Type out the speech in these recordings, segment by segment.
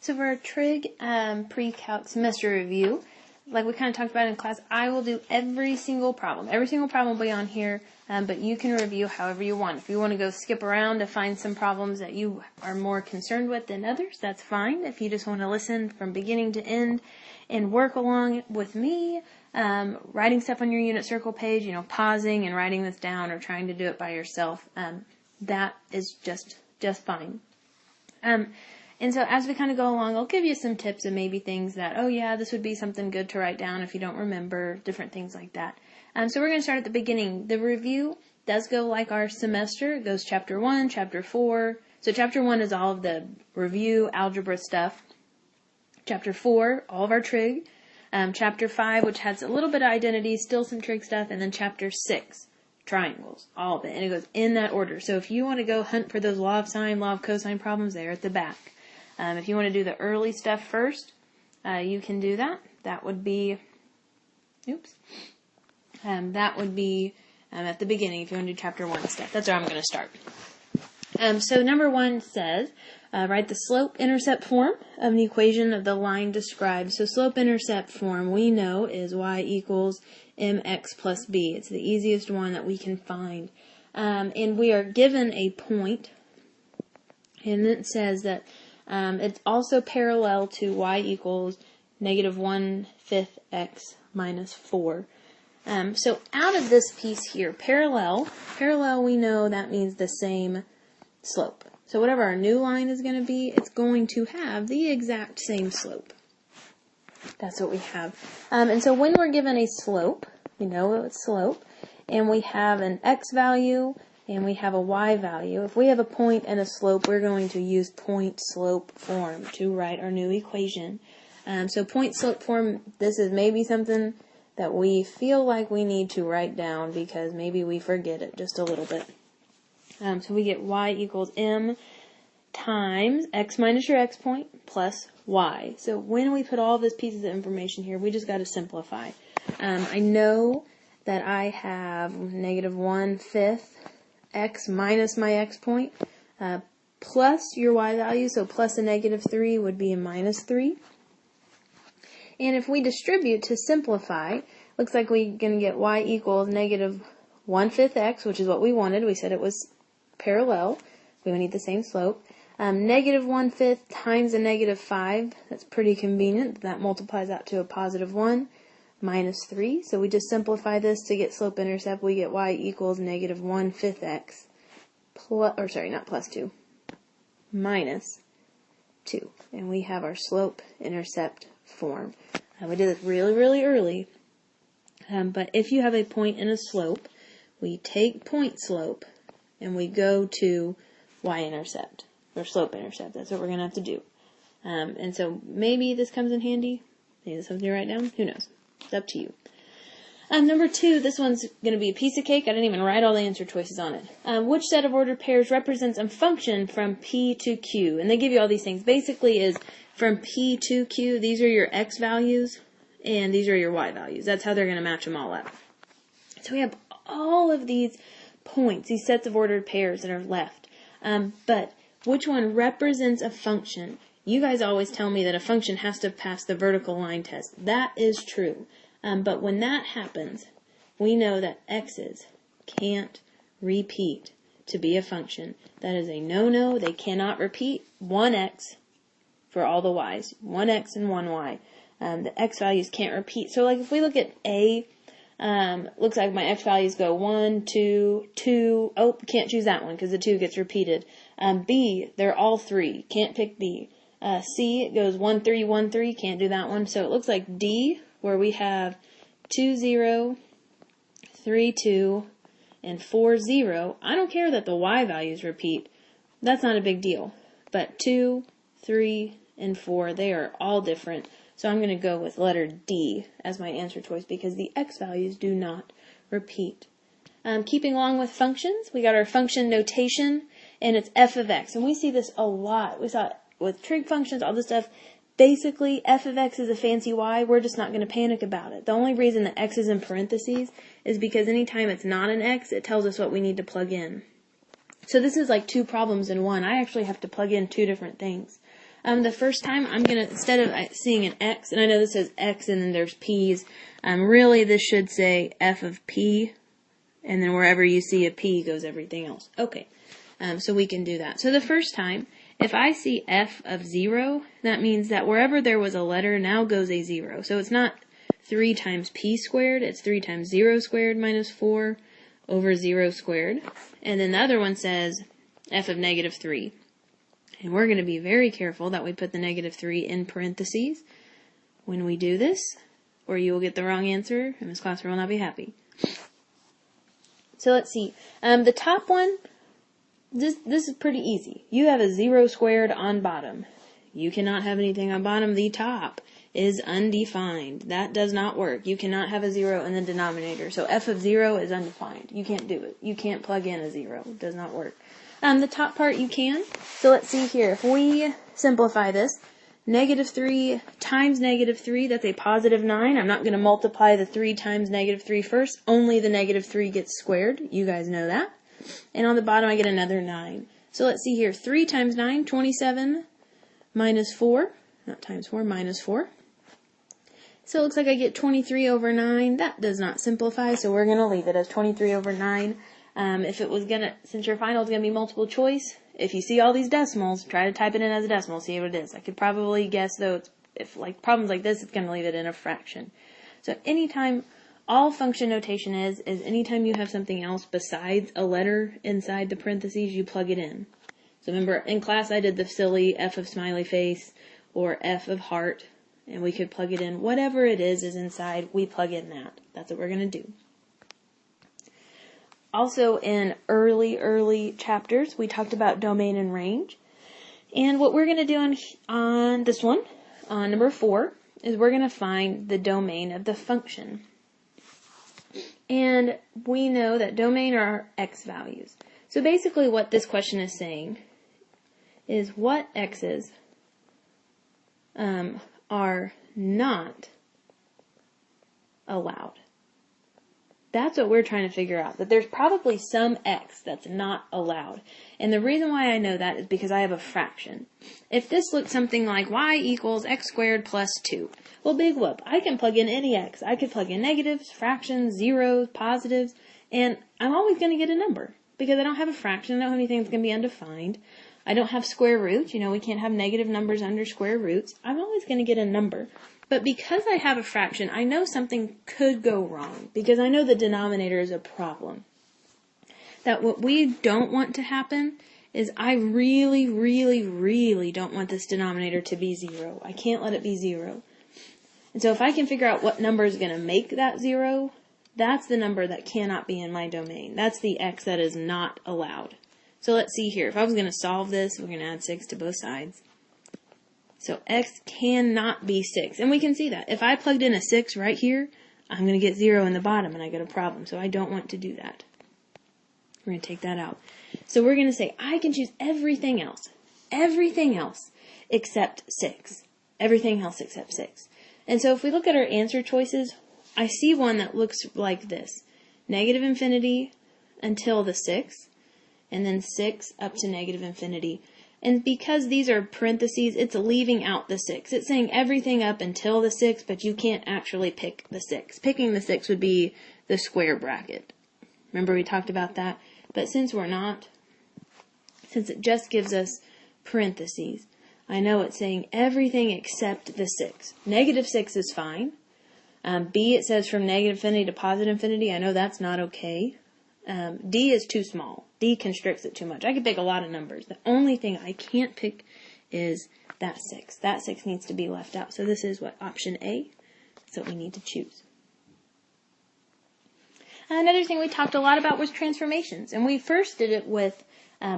So for our trig pre-calc semester review, like we kind of talked about in class, I will do every single problem. Every single problem will be on here, but you can review however you want. If you want to go skip around to find some problems that you are more concerned with than others, that's fine. If you just want to listen from beginning to end and work along with me, writing stuff on your unit circle page, pausing and writing this down or trying to do it by yourself, that is just fine. And so as we kind of go along, I'll give you some tips and maybe things that, oh yeah, this would be something good to write down if you don't remember, different things like that. So we're going to start at the beginning. The review does go like our semester. It goes chapter 1, chapter 4. So chapter 1 is all of the review, algebra stuff. Chapter 4, all of our trig. Chapter 5, which has a little bit of identity, still some trig stuff. And then chapter 6, triangles, all of it. And it goes in that order. So if you want to go hunt for those law of sine, law of cosine problems, they're at the back. If you want to do the early stuff first, you can do that. That would be, at the beginning if you want to do chapter 1 stuff. That's where I'm going to start. So number 1 says, write the slope-intercept form of an equation of the line described. So slope-intercept form we know is y equals mx plus b. It's the easiest one that we can find. And we are given a point, and it says that it's also parallel to y equals negative 1/5 x minus 4. So out of this piece here, parallel we know that means the same slope. So whatever our new line is going to be, it's going to have the exact same slope. That's what we have. And so when we're given a slope, we know it's slope, and we have an x value, and we have a y value. If we have a point and a slope, we're going to use point-slope form to write our new equation. So point-slope form, this is maybe something that we feel like we need to write down because maybe we forget it just a little bit. So we get y equals m times x minus your x point plus y. So when we put all these pieces of information here, we just got to simplify. I know that I have negative 1/5 x minus my x point, plus your y value, so plus a negative 3 would be a minus 3. And if we distribute to simplify, looks like we're going to get y equals negative 1/5 x, which is what we wanted. We said it was parallel. We would need the same slope. Negative 1/5 times a negative 5, that's pretty convenient. That multiplies out to a positive 1. Minus 3, so we just simplify this to get slope-intercept. We get y equals negative 1/5 x, plus 2, minus 2. And we have our slope-intercept form. We did this really, really early, but if you have a point and a slope, we take point-slope, and we go to y-intercept, or slope-intercept. That's what we're going to have to do. And so maybe this comes in handy. Maybe this is something to write down. Who knows? It's up to you. Number 2, this one's going to be a piece of cake. I didn't even write all the answer choices on it. Which set of ordered pairs represents a function from P to Q? And they give you all these things. Basically is from P to Q, these are your X values, and these are your Y values. That's how they're going to match them all up. So we have all of these points, these sets of ordered pairs that are left. But which one represents a function? You guys always tell me that a function has to pass the vertical line test. That is true. But when that happens, we know that x's can't repeat to be a function. That is a no-no. They cannot repeat 1x for all the y's. 1x and 1y. The x values can't repeat. So like if we look at A, looks like my x values go 1, 2, 2. Oh, can't choose that one because the 2 gets repeated. B, they're all 3. Can't pick B. C, it goes 1, 3, 1, 3. Can't do that one. So it looks like D, where we have 2, 0, 3, 2, and 4, 0. I don't care that the y values repeat. That's not a big deal. But 2, 3, and 4, they are all different. So I'm going to go with letter D as my answer choice because the x values do not repeat. Keeping along with functions, we got our function notation, and it's f of x. And we see this a lot. We saw it with trig functions, all this stuff. Basically, f of x is a fancy y. We're just not going to panic about it. The only reason that x is in parentheses is because anytime it's not an x, it tells us what we need to plug in. So this is like 2 problems in one. I actually have to plug in 2 different things. The first time, I'm going to, instead of seeing an x, and I know this says x and then there's p's, really this should say f of p, and then wherever you see a p goes everything else. Okay, so we can do that. So the first time, if I see f of 0, that means that wherever there was a letter, now goes a 0. So it's not 3 times p squared, it's 3 times 0 squared minus 4 over 0 squared. And then the other one says f of negative 3. And we're going to be very careful that we put the negative 3 in parentheses when we do this, or you will get the wrong answer, and Miss Clauser will not be happy. So let's see. The top one, this is pretty easy. You have a 0 squared on bottom. You cannot have anything on bottom. The top is undefined. That does not work. You cannot have a 0 in the denominator. So f of 0 is undefined. You can't do it. You can't plug in a 0. It does not work. The top part you can. So let's see here. If we simplify this, negative 3 times negative 3, that's a positive 9. I'm not going to multiply the 3 times negative 3 first. Only the negative 3 gets squared. You guys know that. And on the bottom I get another 9. So let's see here. 3 times 9, 27 minus 4. Not times 4, minus 4. So it looks like I get 23 over 9. That does not simplify, so we're going to leave it as 23 over 9. If it was going to, since your final is going to be multiple choice, if you see all these decimals, try to type it in as a decimal, see what it is. I could probably guess, though, if like problems like this, it's going to leave it in a fraction. So anytime, all function notation is anytime you have something else besides a letter inside the parentheses, you plug it in. So remember, in class I did the silly f of smiley face or f of heart, and we could plug it in. Whatever it is inside, we plug in that. That's what we're going to do. Also, in early chapters, we talked about domain and range. And what we're going to do on this one, on number 4, is we're going to find the domain of the function. And we know that domain are x values. So basically what this question is saying is what x's are not allowed. That's what we're trying to figure out, that there's probably some x that's not allowed. And the reason why I know that is because I have a fraction. If this looks something like y equals x squared plus 2, well, big whoop, I can plug in any x. I could plug in negatives, fractions, zeros, positives, and I'm always going to get a number because I don't have a fraction. I don't have anything that's going to be undefined. I don't have square roots. You know, we can't have negative numbers under square roots. I'm always going to get a number. But because I have a fraction, I know something could go wrong because I know the denominator is a problem. That what we don't want to happen is I really, really, really don't want this denominator to be 0. I can't let it be 0. And so if I can figure out what number is going to make that 0, that's the number that cannot be in my domain. That's the x that is not allowed. So let's see here. If I was going to solve this, we're going to add 6 to both sides. So x cannot be 6. And we can see that. If I plugged in a 6 right here, I'm going to get 0 in the bottom and I get a problem. So I don't want to do that. We're going to take that out. So we're going to say I can choose everything else except 6. Everything else except 6. And so if we look at our answer choices, I see one that looks like this. Negative infinity until the 6, and then 6 up to negative infinity. And because these are parentheses, it's leaving out the 6. It's saying everything up until the 6, but you can't actually pick the 6. Picking the 6 would be the square bracket. Remember we talked about that? But since we're not, since it just gives us parentheses, I know it's saying everything except the 6. Negative 6 is fine. B, it says from negative infinity to positive infinity. I know that's not okay. D is too small. D constricts it too much. I could pick a lot of numbers. The only thing I can't pick is that 6. That 6 needs to be left out. So this is what option A. That's what we need to choose. Another thing we talked a lot about was transformations. And we first did it with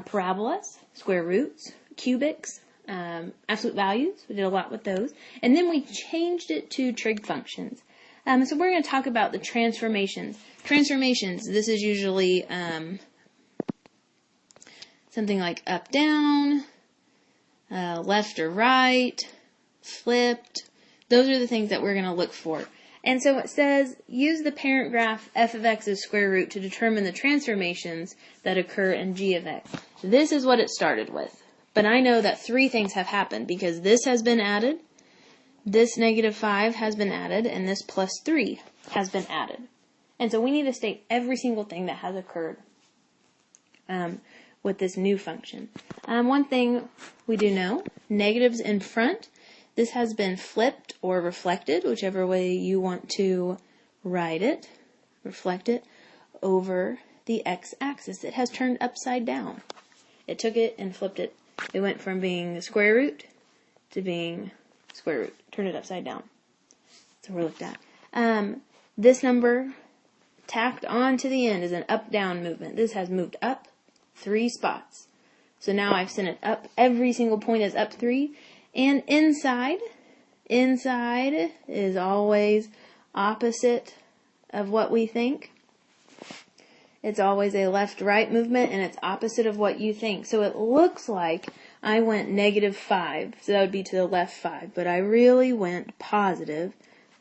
parabolas, square roots, cubics, absolute values. We did a lot with those. And then we changed it to trig functions. So we're going to talk about the transformations. Transformations, this is usually something like up, down, left or right, flipped. Those are the things that we're going to look for. And so it says, use the parent graph f of x's square root to determine the transformations that occur in g of x. This is what it started with. But I know that 3 things have happened because this has been added, this -5 has been added, and this +3 has been added. And so we need to state every single thing that has occurred with this new function. One thing we do know, negatives in front, this has been flipped or reflected, whichever way you want to write it, reflect it, over the x-axis. It has turned upside down. It took it and flipped it. It went from being the square root to being square root. Turn it upside down. So we're looked at. This number tacked on to the end is an up-down movement. This has moved up 3 spots. So now I've sent it up. Every single point is up 3. And inside is always opposite of what we think. It's always a left-right movement, and it's opposite of what you think. So it looks like I went -5, so that would be to the left 5. But I really went positive.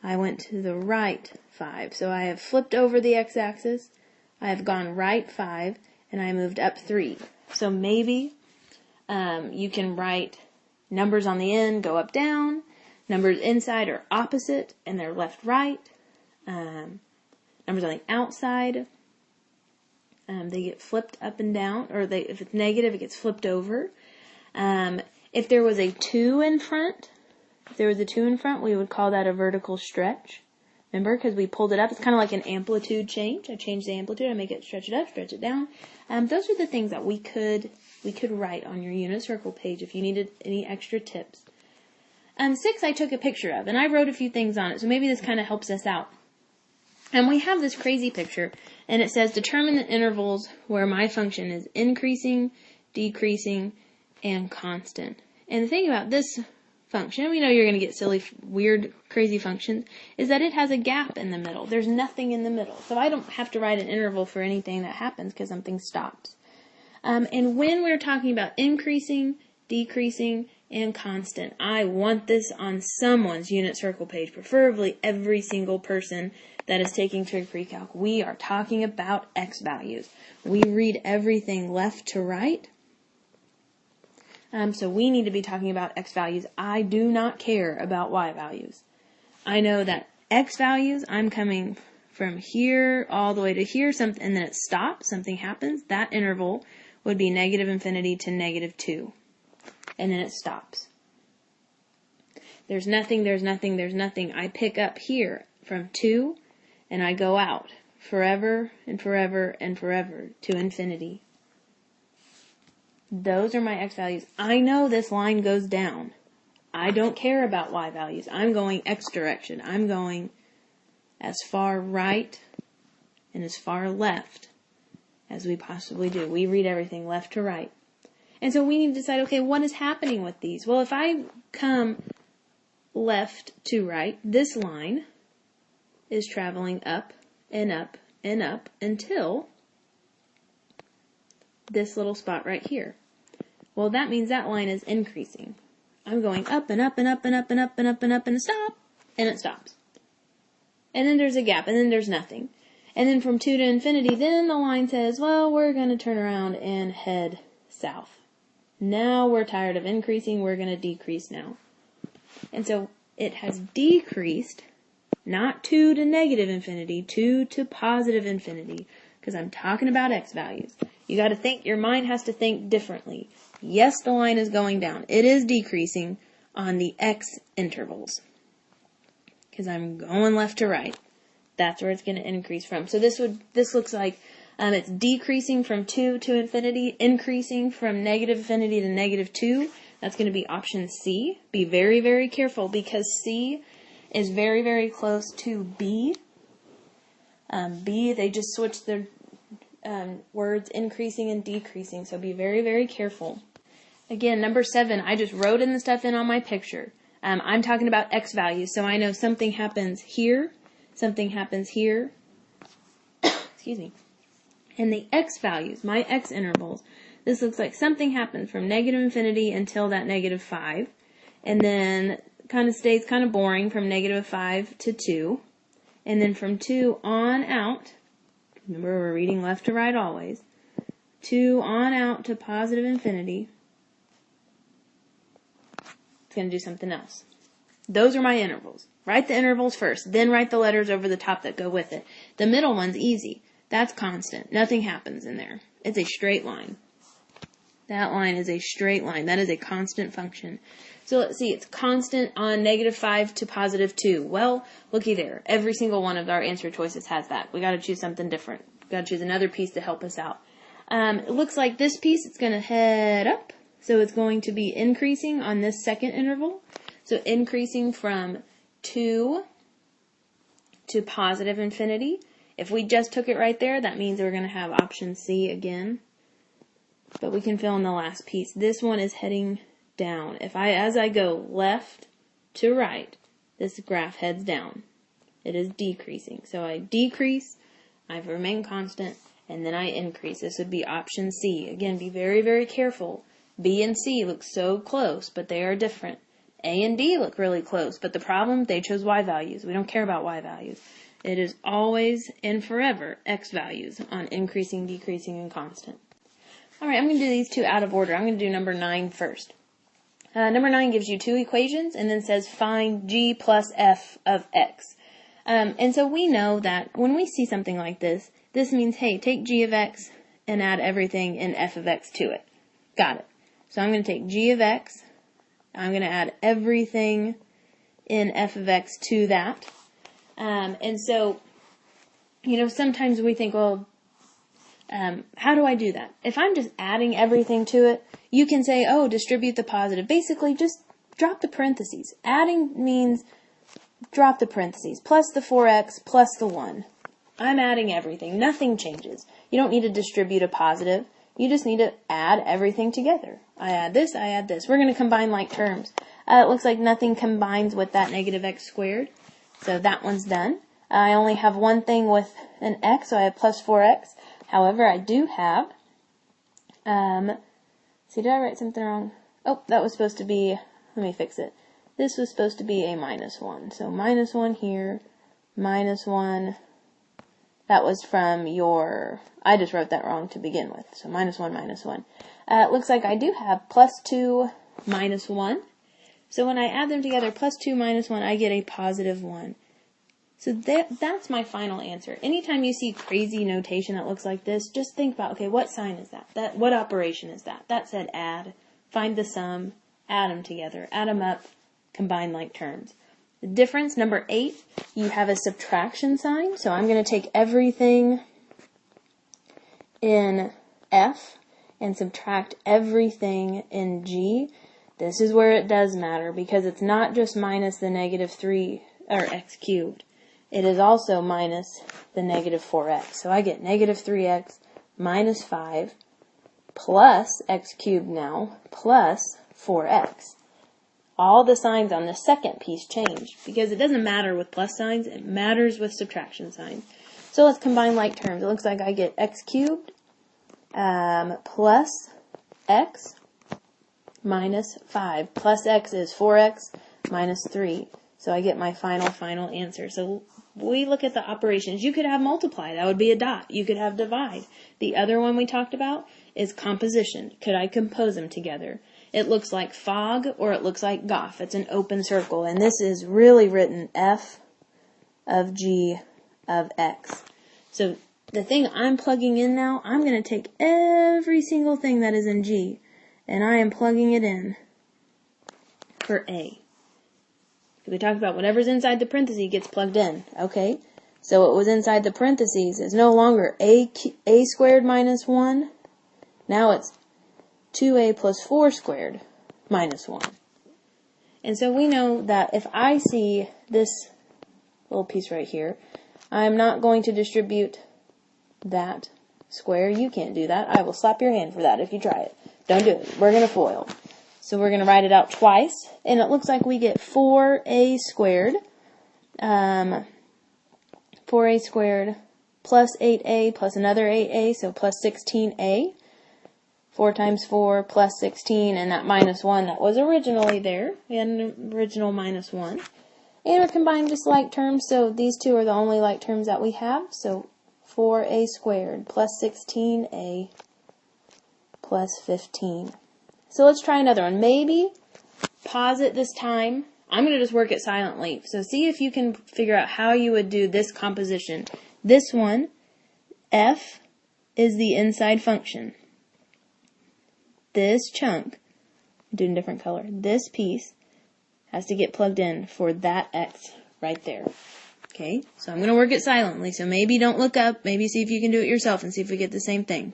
I went to the right 5. So I have flipped over the x-axis. I have gone right 5, and I moved up 3. So maybe you can write numbers on the end go up, down. Numbers inside are opposite, and they're left, right. Numbers on the outside, they get flipped up and down, or if it's negative, it gets flipped over. If there was a 2 in front, we would call that a vertical stretch. Remember, because we pulled it up, it's kind of like an amplitude change. I change the amplitude, I make it stretch it up, stretch it down. Those are the things that we could write on your unit circle page if you needed any extra tips. 6 I took a picture of, and I wrote a few things on it, so maybe this kind of helps us out. And we have this crazy picture, and it says, determine the intervals where my function is increasing, decreasing, and constant. And the thing about this function, we know you're going to get silly, weird, crazy functions, is that it has a gap in the middle. There's nothing in the middle. So I don't have to write an interval for anything that happens because something stops. And when we're talking about increasing, decreasing, and constant, I want this on someone's unit circle page, preferably every single person that is taking trig pre-calc. We are talking about x values. We read everything left to right. So we need to be talking about x values. I do not care about y values. I know that x values, I'm coming from here all the way to here, and then it stops, something happens. That interval would be -infinity to -2. And then it stops. There's nothing, there's nothing, there's nothing. I pick up here from 2, and I go out forever and forever and forever to infinity. Those are my x values. I know this line goes down. I don't care about y values. I'm going x direction. I'm going as far right and as far left as we possibly do. We read everything left to right. And so we need to decide, okay, what is happening with these? Well, if I come left to right, this line is traveling up and up and up until this little spot right here. Well, that means that line is increasing. I'm going up and up and up and up and up and up and up and stop, and it stops. And then there's a gap, and then there's nothing. And then from 2 to infinity, then the line says, well, we're going to turn around and head south. Now we're tired of increasing, we're going to decrease now. And so it has decreased, not 2 to -infinity, 2 to +infinity, because I'm talking about x values. You got to think, your mind has to think differently. Yes, the line is going down. It is decreasing on the x intervals, because I'm going left to right. That's where it's going to increase from. So this looks like it's decreasing from 2 to infinity, increasing from -infinity to -2. That's going to be option C. Be very, very careful because C is very, very close to B. B, they just switched their words increasing and decreasing, so be very, very careful. Again, number 7, I just wrote in the stuff in on my picture. I'm talking about x values, so I know something happens here, something happens here. Excuse me. And the x values, my x intervals, this looks like something happened from -infinity until that -5, and then kind of stays kind of boring from -5 to 2, and then from 2 on out, remember we're reading left to right always, 2 on out to +infinity, going to do something else. Those are my intervals. Write the intervals first, then write the letters over the top that go with it. The middle one's easy. That's constant. Nothing happens in there. It's a straight line. That line is a straight line. That is a constant function. So let's see, it's constant on -5 to +2. Well, looky there. Every single one of our answer choices has that. We got to choose something different. We got to choose another piece to help us out. It looks like this piece, it's going to head up. So it's going to be increasing on this second interval. So increasing from 2 to +infinity. If we just took it right there, that means we're going to have option C again. But we can fill in the last piece. This one is heading down. As I go left to right, this graph heads down. It is decreasing. So I decrease, I remain constant, and then I increase. This would be option C. Again, be very, very careful. B and C look so close, but they are different. A and D look really close, but the problem, they chose Y values. We don't care about Y values. It is always and forever X values on increasing, decreasing, and constant. All right, I'm going to do these two out of order. I'm going to do number 9 first. Number 9 gives you two equations and then says find G plus F of X. And so we know that when we see something like this, this means, hey, take G of X and add everything in F of X to it. Got it. So I'm going to take G of X. I'm going to add everything in F of X to that. And so, sometimes we think, well, how do I do that? If I'm just adding everything to it, you can say, oh, distribute the positive. Basically, just drop the parentheses. Adding means drop the parentheses, plus the 4x, plus the 1. I'm adding everything. Nothing changes. You don't need to distribute a positive. You just need to add everything together. I add this, I add this. We're going to combine like terms. It looks like nothing combines with that -x squared. So that one's done. I only have one thing with an x, so I have plus 4x. However, I do have, did I write something wrong? Oh, that was supposed to be, let me fix it. This was supposed to be a -1. So -1 here, -1. That was from I just wrote that wrong to begin with. So -1, -1. It looks like I do have +2, -1. So when I add them together, +2, -1, I get a +1. So that's my final answer. Anytime you see crazy notation that looks like this, just think about, okay, what sign is that? What operation is that? That said add, find the sum, add them together, add them up, combine like terms. The difference, number 8, you have a subtraction sign. So I'm going to take everything in F and subtract everything in G. This is where it does matter because it's not just minus the -3 or x cubed. It is also minus the -4x. So I get -3x minus 5 plus x cubed now plus 4x. All the signs on the second piece change because it doesn't matter with plus signs. It matters with subtraction signs. So let's combine like terms. It looks like I get x cubed plus x minus 5. Plus x is 4x minus 3. So I get my final answer. So we look at the operations. You could have multiply. That would be a dot. You could have divide. The other one we talked about is composition. Could I compose them together? It looks like fog or it looks like goff. It's an open circle. And this is really written F of G of X. So the thing I'm plugging in now, I'm going to take every single thing that is in G and I am plugging it in for A. We talked about whatever's inside the parentheses gets plugged in. Okay, so what was inside the parentheses is no longer a squared minus 1. Now it's 2a plus 4 squared minus 1. And so we know that if I see this little piece right here, I'm not going to distribute that square. You can't do that. I will slap your hand for that if you try it. Don't do it. We're going to FOIL. So we're going to write it out twice, and it looks like we get 4a squared, 4a squared plus 8a plus another 8a, so plus 16a. 4 times 4 plus 16, and that minus 1 that was originally there. We had an original minus 1. And we're combining just like terms, so these two are the only like terms that we have. So 4a squared plus 16a plus 15. So let's try another one. Maybe pause it this time. I'm going to just work it silently. So see if you can figure out how you would do this composition. This one, f, is the inside function. This chunk, do a different color, this piece has to get plugged in for that x right there. Okay, so I'm going to work it silently. So maybe don't look up, maybe see if you can do it yourself and see if we get the same thing.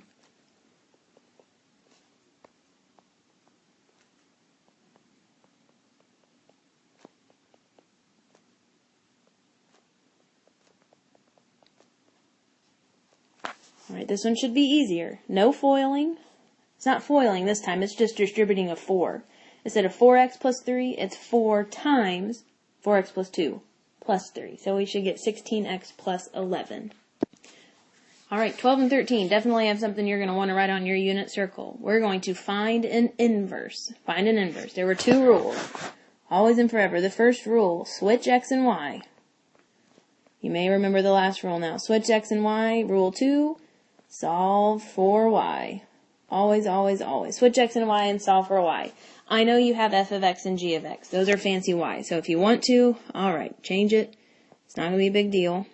Alright, this one should be easier. No foiling. It's not foiling this time, it's just distributing a 4. Instead of 4x plus 3, it's 4 times 4x plus 2 plus 3. So we should get 16x plus 11. Alright, 12 and 13 definitely have something you're going to want to write on your unit circle. We're going to find an inverse. Find an inverse. There were 2 rules. Always and forever. The first rule, switch x and y. You may remember the last rule now. Switch x and y. Rule 2, solve for y. Always, always, always. Switch x and y and solve for y. I know you have f of x and g of x. Those are fancy y. So if you want to, alright, change it. It's not going to be a big deal.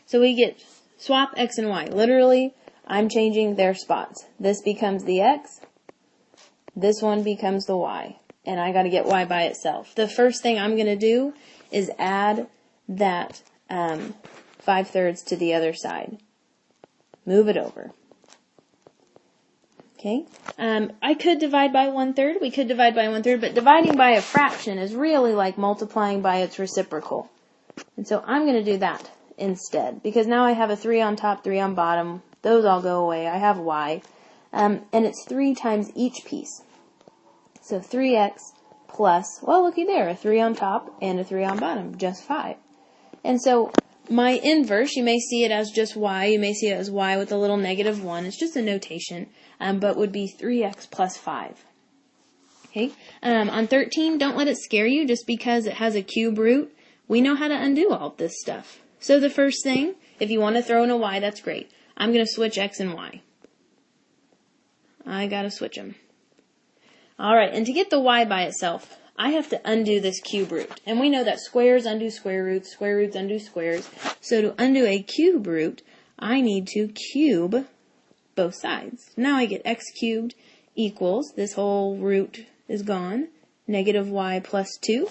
So we get swap x and y. Literally, I'm changing their spots. This becomes the x. This one becomes the y. And I got to get y by itself. The first thing I'm going to do is add that 5/3 to the other side. Move it over. Okay, I could divide by 1/3. We could divide by 1/3, but dividing by a fraction is really like multiplying by its reciprocal. And so I'm going to do that instead, because now I have a 3 on top, 3 on bottom. Those all go away. I have y. And it's 3 times each piece. So 3x plus, well, looky there, a 3 on top and a 3 on bottom, just 5. And so my inverse, you may see it as just y, you may see it as y with a little -1. It's just a notation, but would be 3x plus 5. Okay, on 13, don't let it scare you just because it has a cube root. We know how to undo all this stuff. So the first thing, if you want to throw in a y, that's great. I'm going to switch x and y. I got to switch them. Alright, and to get the y by itself, I have to undo this cube root. And we know that squares undo square roots undo squares. So to undo a cube root, I need to cube both sides. Now I get x cubed equals, this whole root is gone, -y plus 2.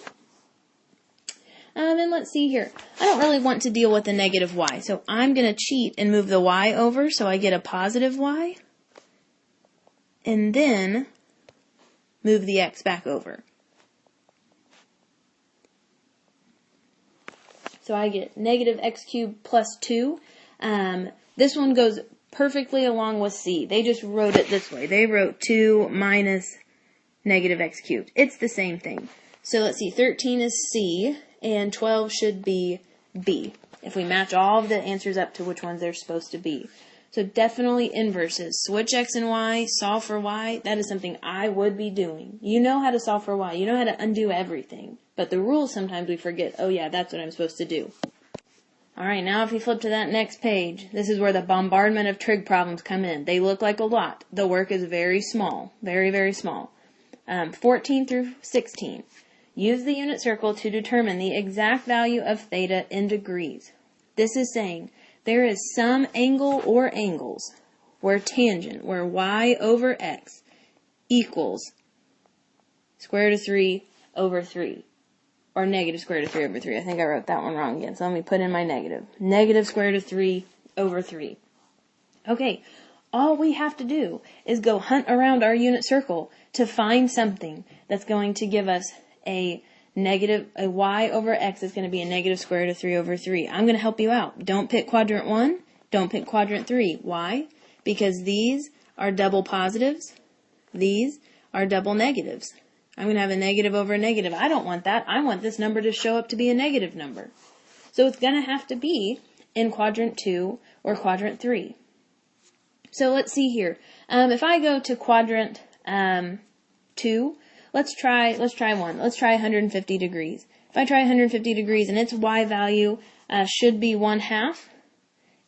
And let's see here. I don't really want to deal with the -y, so I'm going to cheat and move the y over so I get a positive y. And then move the x back over. So I get -x cubed plus 2. This one goes perfectly along with C. They just wrote it this way. They wrote 2 minus -x cubed. It's the same thing. So let's see, 13 is C, and 12 should be B, if we match all of the answers up to which ones they're supposed to be. So definitely inverses. Switch x and y, solve for y. That is something I would be doing. You know how to solve for y. You know how to undo everything. But the rules, sometimes we forget, oh yeah, that's what I'm supposed to do. Alright, now if you flip to that next page, this is where the bombardment of trig problems come in. They look like a lot. The work is very small. Very, very small. 14 through 16. Use the unit circle to determine the exact value of theta in degrees. This is saying there is some angle or angles where tangent, where y over x equals square root of 3 over 3. Or negative square root of 3 over 3. I think I wrote that one wrong again, so let me put in my negative. Negative square root of 3 over 3. Okay, all we have to do is go hunt around our unit circle to find something that's going to give us a y over x is going to be a negative square root of 3 over 3. I'm going to help you out. Don't pick quadrant 1. Don't pick quadrant 3. Why? Because these are double positives. These are double negatives. I'm going to have a negative over a negative. I don't want that. I want this number to show up to be a negative number. So it's going to have to be in quadrant 2 or quadrant 3. So let's see here. If I go to quadrant 2, let's try one. Let's try 150 degrees. If I try 150 degrees and its y value should be 1/2,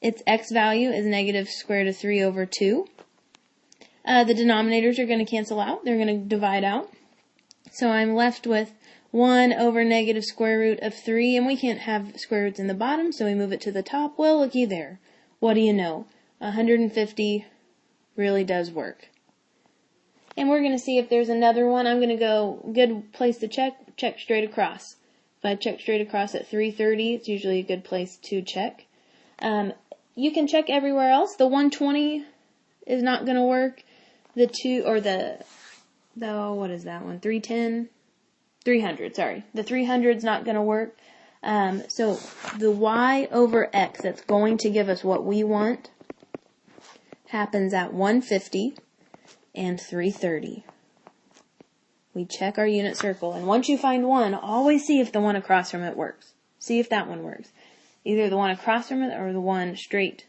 its x value is negative square root of 3 over 2. The denominators are going to cancel out. They're going to divide out. So I'm left with 1 over negative square root of 3, and we can't have square roots in the bottom, so we move it to the top. Well, looky there. What do you know? 150 really does work. And we're going to see if there's another one. I'm going to go, good place to check straight across. If I check straight across at 330, it's usually a good place to check. You can check everywhere else. The 120 is not going to work. The what is that one? 310? 300, sorry. The 300 is not going to work. So the y over x that's going to give us what we want happens at 150 and 330. We check our unit circle, and once you find one, always see if the one across from it works. See if that one works. Either the one across from it or the one straight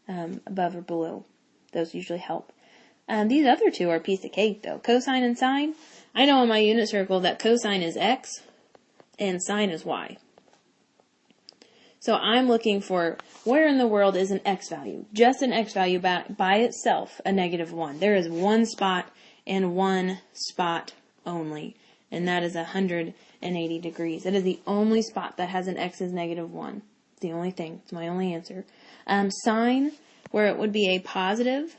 above or below. Those usually help. These other two are a piece of cake, though. Cosine and sine. I know in my unit circle that cosine is x and sine is y. So I'm looking for where in the world is an x value. Just an x value by itself, a negative 1. There is one spot and one spot only, and that is 180 degrees. It is the only spot that has an x is negative 1. It's the only thing. It's my only answer. Sine, where it would be a positive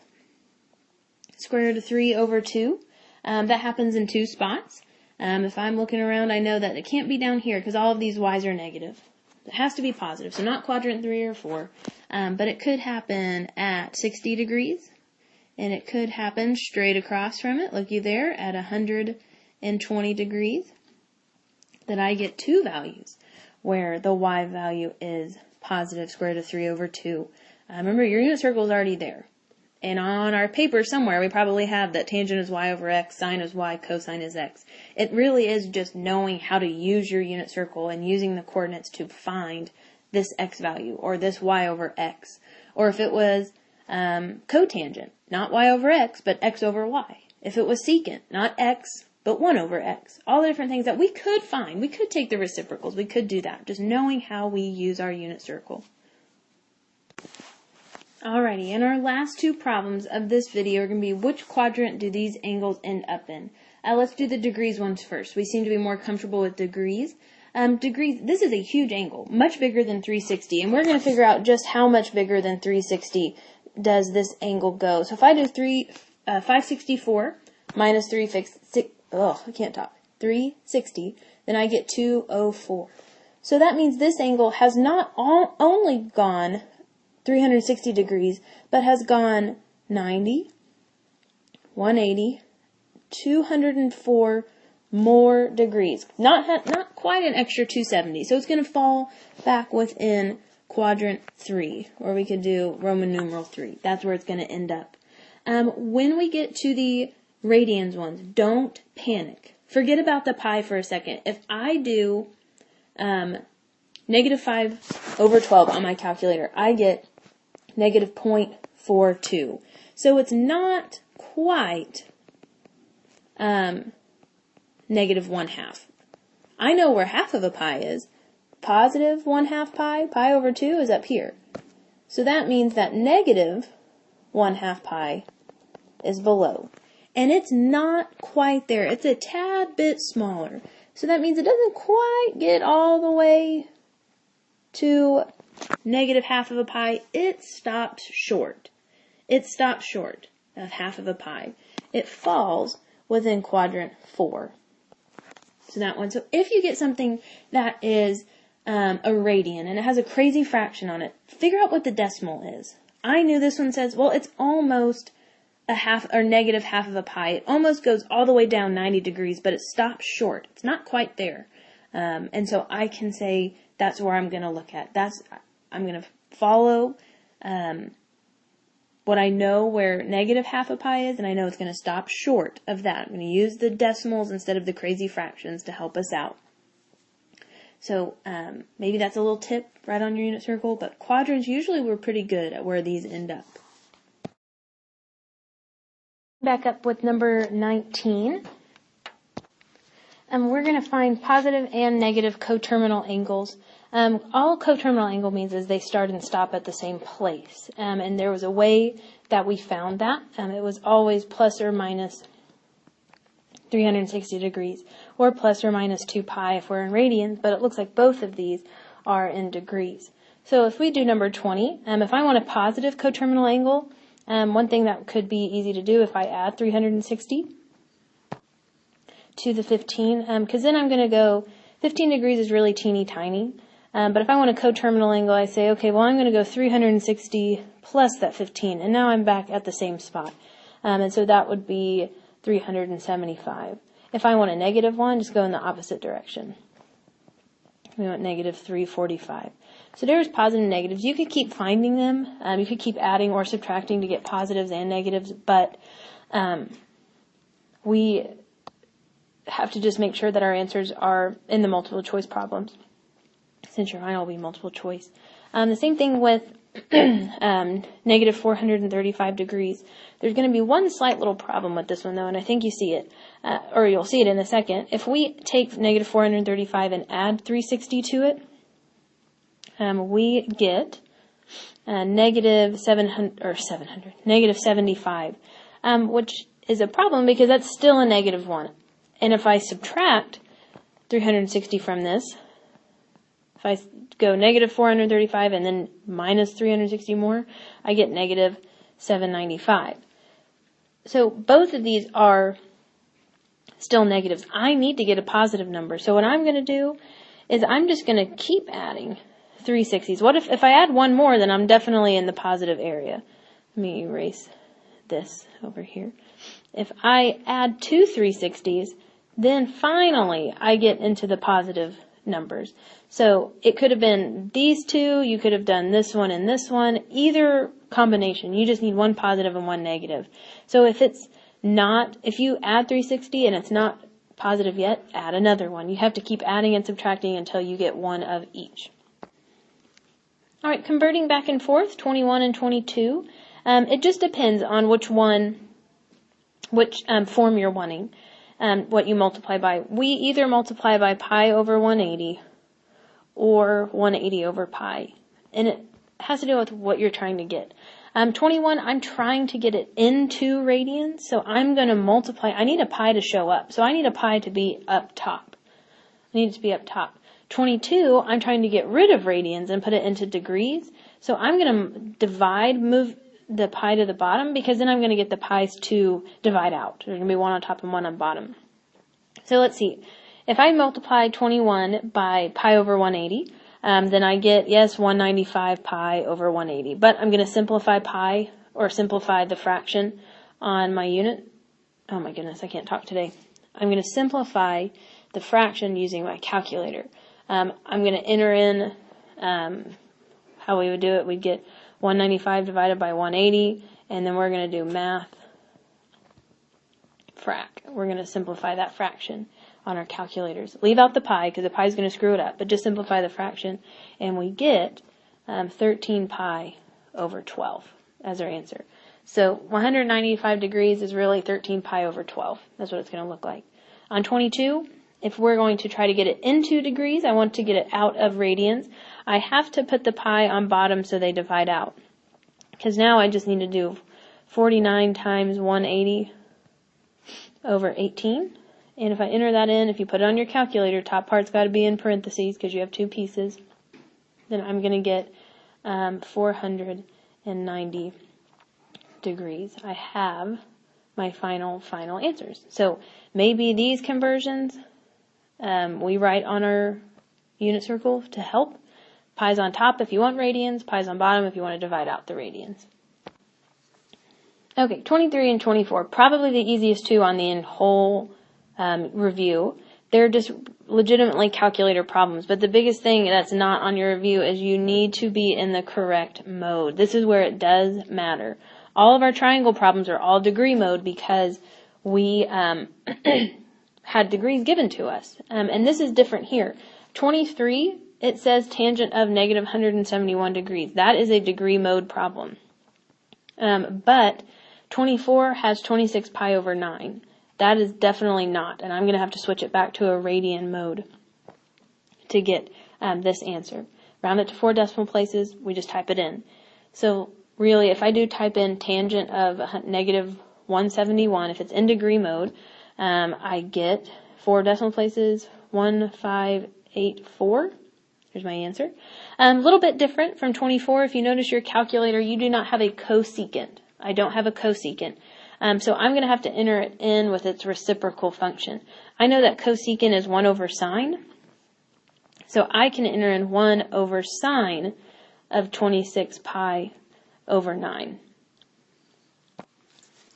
square root of 3 over 2. That happens in 2 spots. If I'm looking around, I know that it can't be down here because all of these y's are negative. It has to be positive, so not quadrant 3 or 4. But it could happen at 60 degrees, and it could happen straight across from it, looky there, at 120 degrees. Then I get 2 values where the y value is positive square root of 3 over 2. Remember, your unit circle is already there. And on our paper somewhere, we probably have that tangent is y over x, sine is y, cosine is x. It really is just knowing how to use your unit circle and using the coordinates to find this x value or this y over x. Or if it was cotangent, not y over x, but x over y. If it was secant, not x, but 1 over x. All the different things that we could find. We could take the reciprocals. We could do that. Just knowing how we use our unit circle. Alrighty, and our last 2 problems of this video are going to be which quadrant do these angles end up in? Let's do the degrees ones first. We seem to be more comfortable with degrees. This is a huge angle, much bigger than 360, and we're going to figure out just how much bigger than 360 does this angle go. So if I do 564 minus 360, then I get 204. So that means this angle has not only gone 360 degrees, but has gone 90, 180, 204 more degrees. Not quite an extra 270. So it's going to fall back within quadrant 3, or we could do Roman numeral 3. That's where it's going to end up. When we get to the radians ones, don't panic. Forget about the pi for a second. If I do negative 5 over 12 on my calculator, I get negative 0.42. So it's not quite negative 1/2. I know where half of a pi is. Positive 1/2 pi, pi over 2 is up here. So that means that negative 1/2 pi is below. And it's not quite there. It's a tad bit smaller. So that means it doesn't quite get all the way to negative 1/2 of a pi. It stops short. It stops short of 1/2 of a pi. It falls within quadrant 4. So that one. So if you get something that is a radian and it has a crazy fraction on it, figure out what the decimal is. I knew this one says, well, it's almost a half or negative 1/2 of a pi. It almost goes all the way down 90 degrees, but it stops short. It's not quite there. And so I can say that's where I'm going to look at. I'm going to follow what I know where negative 1/2 a pi is, and I know it's going to stop short of that. I'm going to use the decimals instead of the crazy fractions to help us out. So maybe that's a little tip right on your unit circle, but quadrants usually we're pretty good at where these end up. Back up with number 19. We're going to find positive and negative coterminal angles. All coterminal angle means is they start and stop at the same place. And there was a way that we found that. It was always plus or minus 360 degrees, or plus or minus 2 pi if we're in radians, but it looks like both of these are in degrees. So if we do number 20, if I want a positive coterminal angle, one thing that could be easy to do if I add 360 to the 15, because then I'm going to go, 15 degrees is really teeny tiny, but if I want a coterminal angle, I say, okay, well, I'm going to go 360 plus that 15, and now I'm back at the same spot. And so that would be 375. If I want a negative one, just go in the opposite direction. We want negative 345. So there's positives and negatives. You could keep finding them. You could keep adding or subtracting to get positives and negatives, but we have to just make sure that our answers are in the multiple choice problems, since your final will be multiple choice. The same thing with negative 435 degrees. There's going to be one slight little problem with this one, though, and I think you see it, or you'll see it in a second. If we take negative 435 and add 360 to it, we get negative 75, which is a problem because that's still a negative 1. And if I subtract 360 from this, if I go negative 435 and then minus 360 more, I get negative 795. So both of these are still negatives. I need to get a positive number. So what I'm going to do is I'm just going to keep adding 360s. What if I add one more, then I'm definitely in the positive area. Let me erase this over here. If I add two 360s, then finally I get into the positive numbers. So it could have been these two, you could have done this one and this one, either combination. You just need one positive and one negative. So if you add 360 and it's not positive yet, add another one. You have to keep adding and subtracting until you get one of each. All right, converting back and forth, 21 and 22. It just depends on which form you're wanting, what you multiply by. We either multiply by pi over 180 or 180 over pi. And it has to do with what you're trying to get. 21, I'm trying to get it into radians, so I'm going to multiply. I need a pi to show up, so I need a pi to be up top. I need it to be up top. 22, I'm trying to get rid of radians and put it into degrees, so I'm going to move the pi to the bottom, because then I'm going to get the pi's to divide out. There's going to be one on top and one on bottom. So let's see. If I multiply 21 by pi over 180, then I get, 195 pi over 180. But I'm going to simplify pi, or simplify the fraction on my unit. Oh my goodness, I can't talk today. I'm going to simplify the fraction using my calculator. I'm going to enter in how we would do it. We'd get 195 divided by 180, and then we're going to do math frac. We're going to simplify that fraction on our calculators. Leave out the pi, because the pi is going to screw it up, but just simplify the fraction, and we get 13 pi over 12 as our answer. So 195 degrees is really 13 pi over 12. That's what it's going to look like. On 22, if we're going to try to get it into degrees, I want to get it out of radians, I have to put the pi on bottom so they divide out. Because now I just need to do 49 times 180 over 18. And if I enter that in, if you put it on your calculator, top part's got to be in parentheses because you have two pieces, then I'm going to get 490 degrees. I have my final answers. So maybe these conversions we write on our unit circle to help. Pi's on top if you want radians, pi's on bottom if you want to divide out the radians. Okay, 23 and 24, probably the easiest two on the whole review. They're just legitimately calculator problems, but the biggest thing that's not on your review is you need to be in the correct mode. This is where it does matter. All of our triangle problems are all degree mode because we had degrees given to us. And this is different here. 23, it says tangent of negative 171 degrees. That is a degree mode problem. But 24 has 26 pi over 9. That is definitely not. And I'm going to have to switch it back to a radian mode to get this answer. Round it to 4 decimal places, we just type it in. So really, if I do type in tangent of negative 171, if it's in degree mode, I get 4 decimal places, 1584. Here's my answer. A little bit different from 24. If you notice your calculator, you do not have a cosecant. I don't have a cosecant. So I'm going to have to enter it in with its reciprocal function. I know that cosecant is 1 over sine. So I can enter in 1 over sine of 26 pi over 9.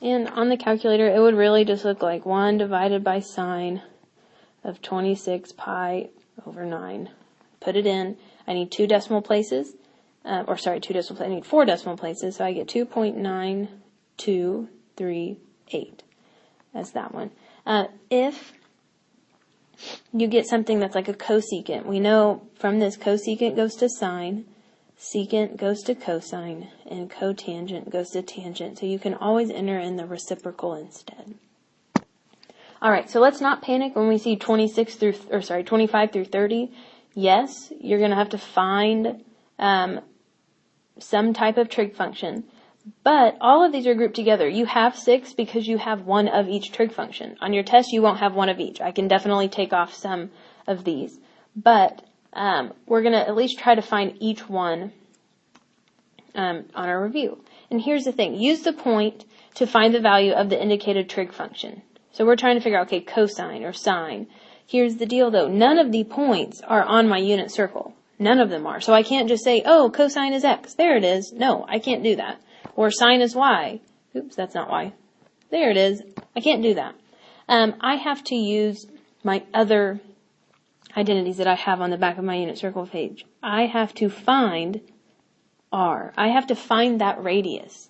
And on the calculator, it would really just look like 1 divided by sine of 26 pi over 9. Put it in. I need 2 decimal places. I need 4 decimal places, so I get 2.9238. That's that one. If you get something that's like a cosecant, we know from this cosecant goes to sine, secant goes to cosine, and cotangent goes to tangent. So you can always enter in the reciprocal instead. All right, so let's not panic when we see 25 through 30. Yes, you're going to have to find some type of trig function, but all of these are grouped together. You have 6 because you have 1 of each trig function. On your test, you won't have 1 of each. I can definitely take off some of these, but we're going to at least try to find each one on our review. And here's the thing. Use the point to find the value of the indicated trig function. So we're trying to figure out, okay, cosine or sine. Here's the deal, though. None of the points are on my unit circle. None of them are. So I can't just say, oh, cosine is x. There it is. No, I can't do that. Or sine is y. Oops, that's not y. There it is. I can't do that. I have to use my other identities that I have on the back of my unit circle page. I have to find r. I have to find that radius.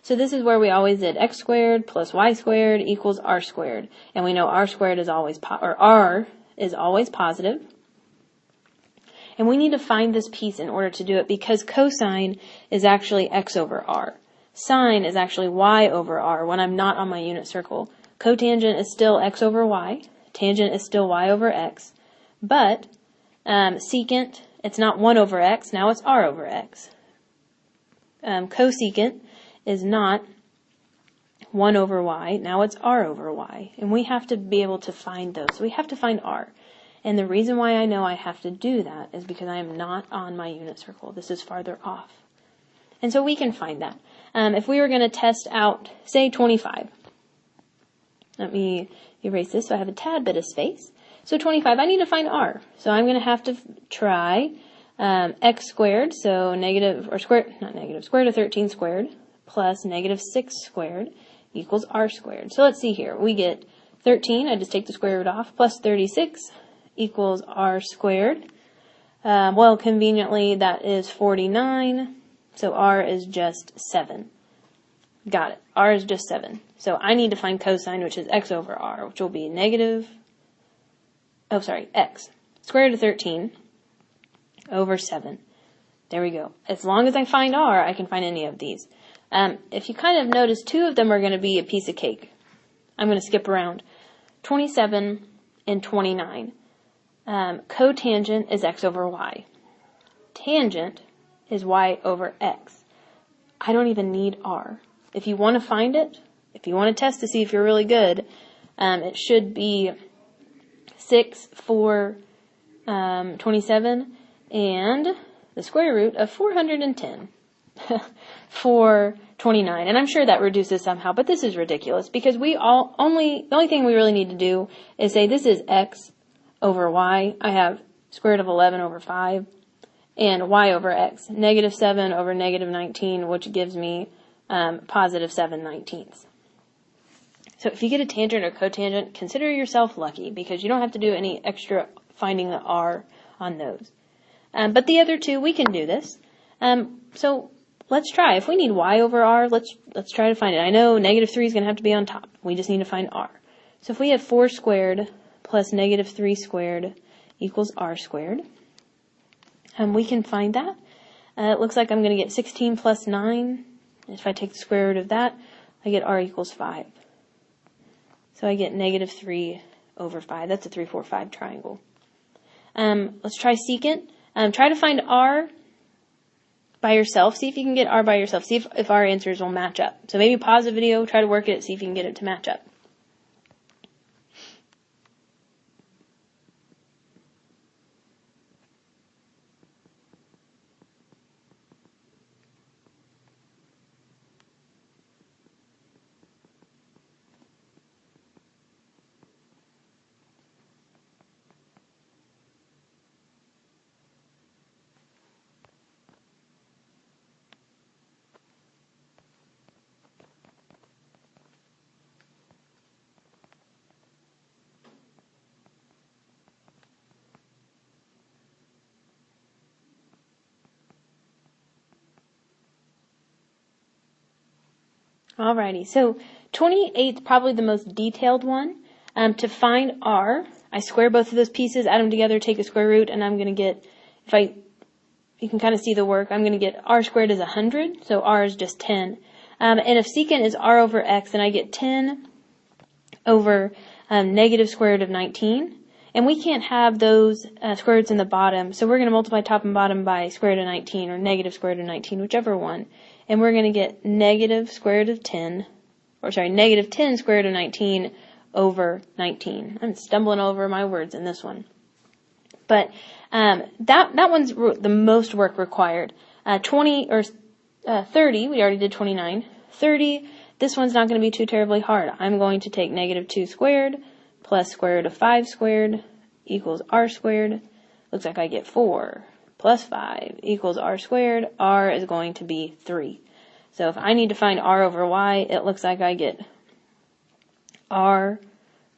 So this is where we always did x squared plus y squared equals r squared. And we know r squared is always r is always positive. And we need to find this piece in order to do it because cosine is actually x over r. Sine is actually y over r when I'm not on my unit circle. Cotangent is still x over y. Tangent is still y over x. But secant, it's not 1 over x. Now it's r over x. Cosecant is not 1 over y. Now it's r over y. And we have to be able to find those. We have to find r. And the reason why I know I have to do that is because I am not on my unit circle. This is farther off. And so we can find that. If we were going to test out, say, 25. Let me erase this so I have a tad bit of space. So 25, I need to find r. So I'm going to have to try x squared, so square root of 13 squared plus negative 6 squared equals r squared. So let's see here. We get 13, I just take the square root off, plus 36 equals r squared. Well, conveniently, that is 49, so r is just 7. Got it. R is just 7. So I need to find cosine, which is x over r, which will be x. Square root of 13 over 7. There we go. As long as I find r, I can find any of these. If you kind of notice, 2 of them are going to be a piece of cake. I'm going to skip around. 27 and 29. Cotangent is x over y. Tangent is y over x. I don't even need r. If you want to find it, if you want to test to see if you're really good, it should be 6 for 27 and the square root of 410 for 29. And I'm sure that reduces somehow, but this is ridiculous because the only thing we really need to do is say this is x over y. I have square root of 11 over 5 and y over x, negative 7 over negative 19, which gives me positive 7/19. So if you get a tangent or cotangent, consider yourself lucky because you don't have to do any extra finding the r on those. But the other two, we can do this. So let's try. If we need y over r, let's try to find it. I know negative 3 is going to have to be on top. We just need to find r. So if we have 4 squared plus negative 3 squared equals r squared, we can find that. It looks like I'm going to get 16 plus 9. If I take the square root of that, I get r equals 5. So I get negative 3 over 5. That's a 3, 4, 5 triangle. Let's try secant. Try to find r by yourself. See if you can get r by yourself. See if our answers will match up. So maybe pause the video, try to work it, see if you can get it to match up. Alrighty, so 28 is probably the most detailed one. To find r, I square both of those pieces, add them together, take a square root, and I'm going to get, you can kind of see the work, I'm going to get r squared is 100, so r is just 10. And if secant is r over x, then I get 10 over negative square root of 19. And we can't have those square roots in the bottom, so we're going to multiply top and bottom by square root of 19 or negative square root of 19, whichever one. And we're going to get negative square root of 10, negative 10 square root of 19 over 19. I'm stumbling over my words in this one. But that one's the most work required. 30, we already did 29. 30, this one's not going to be too terribly hard. I'm going to take negative 2 squared plus square root of 5 squared equals r squared. Looks like I get 4 plus 5 equals r squared. R is going to be 3. So if I need to find r over y, it looks like I get r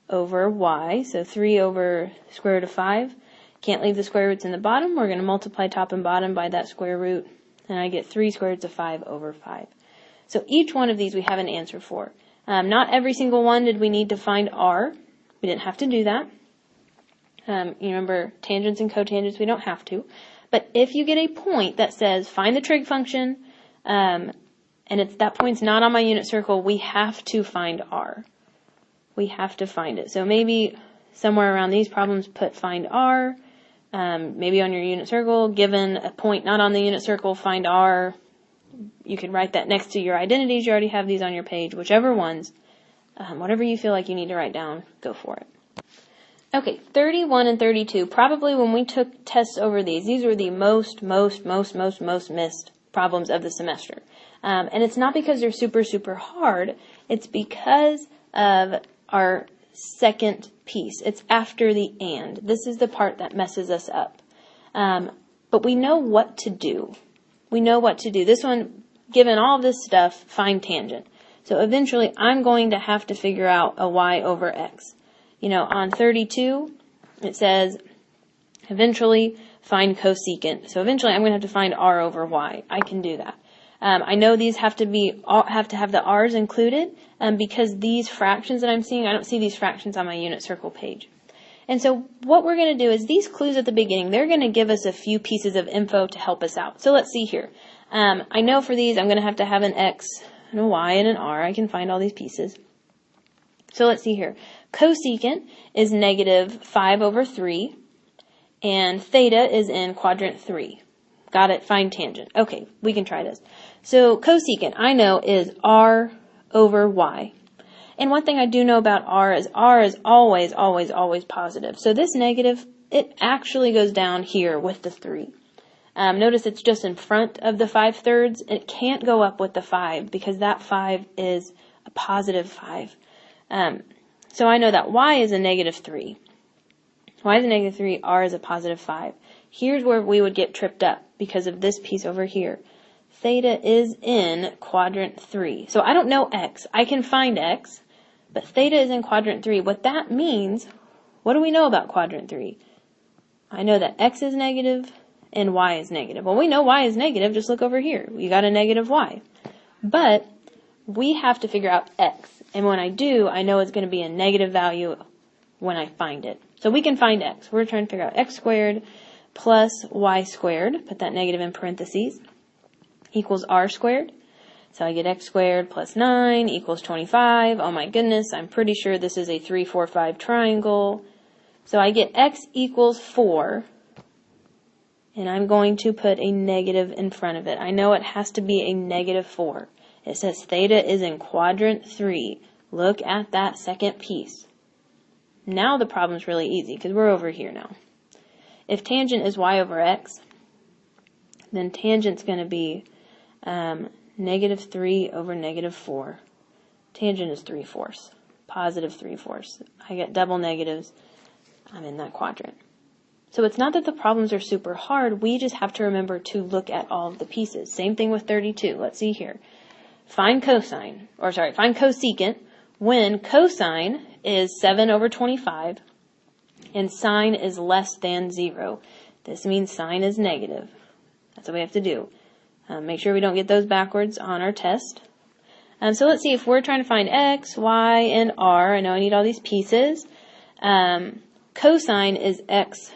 over y. So 3 over square root of 5. Can't leave the square roots in the bottom. We're going to multiply top and bottom by that square root. And I get 3 square roots of 5 over 5. So each one of these we have an answer for. Not every single one did we need to find r. We didn't have to do that. You remember tangents and cotangents, we don't have to. But if you get a point that says find the trig function, and that point's not on my unit circle, we have to find r. We have to find it. So maybe somewhere around these problems put find r. Maybe on your unit circle, given a point not on the unit circle, find r. You can write that next to your identities. You already have these on your page, whichever ones. Whatever you feel like you need to write down, go for it. Okay, 31 and 32. Probably when we took tests over these were the most missed problems of the semester. And it's not because they're super, super hard. It's because of our second piece. It's after the and. This is the part that messes us up. But we know what to do. We know what to do. This one, given all this stuff, find tangent. So eventually, I'm going to have to figure out a y over x. On 32, it says, eventually find cosecant. So eventually, I'm going to have to find r over y. I can do that. I know these have to have the r's included because these fractions that I'm seeing, I don't see these fractions on my unit circle page. And so what we're going to do is these clues at the beginning, they're going to give us a few pieces of info to help us out. So let's see here. I know for these, I'm going to have an x, and a y, and an r. I can find all these pieces. So let's see here. Cosecant is negative 5 over 3, and theta is in quadrant 3. Got it? Find tangent. Okay, we can try this. So cosecant, I know, is r over y. And one thing I do know about r is always, always, always positive. So this negative, it actually goes down here with the 3. Notice it's just in front of the 5/3. It can't go up with the 5 because that 5 is a positive 5. So I know that y is a negative 3. Y is a negative 3, r is a positive 5. Here's where we would get tripped up because of this piece over here. Theta is in quadrant 3. So I don't know x. I can find x, but theta is in quadrant 3. What that means, what do we know about quadrant 3? I know that x is negative and y is negative. Well, we know y is negative. Just look over here. You got a negative y. But we have to figure out x. And when I do, I know it's going to be a negative value when I find it. So we can find x. We're trying to figure out x squared plus y squared. Put that negative in parentheses. Equals r squared. So I get x squared plus 9 equals 25. Oh my goodness, I'm pretty sure this is a 3, 4, 5 triangle. So I get x equals 4. And I'm going to put a negative in front of it. I know it has to be a negative 4. It says theta is in quadrant 3. Look at that second piece. Now the problem's really easy because we're over here now. If tangent is y over x, then tangent's going to be negative 3 over negative 4. Tangent is 3/4, positive 3/4. I get double negatives. I'm in that quadrant. So it's not that the problems are super hard. We just have to remember to look at all of the pieces. Same thing with 32. Let's see here. Find cosecant when cosine is 7 over 25 and sine is less than 0. This means sine is negative. That's what we have to do. Make sure we don't get those backwards on our test. So let's see, if we're trying to find x, y, and r, I know I need all these pieces. Cosine is x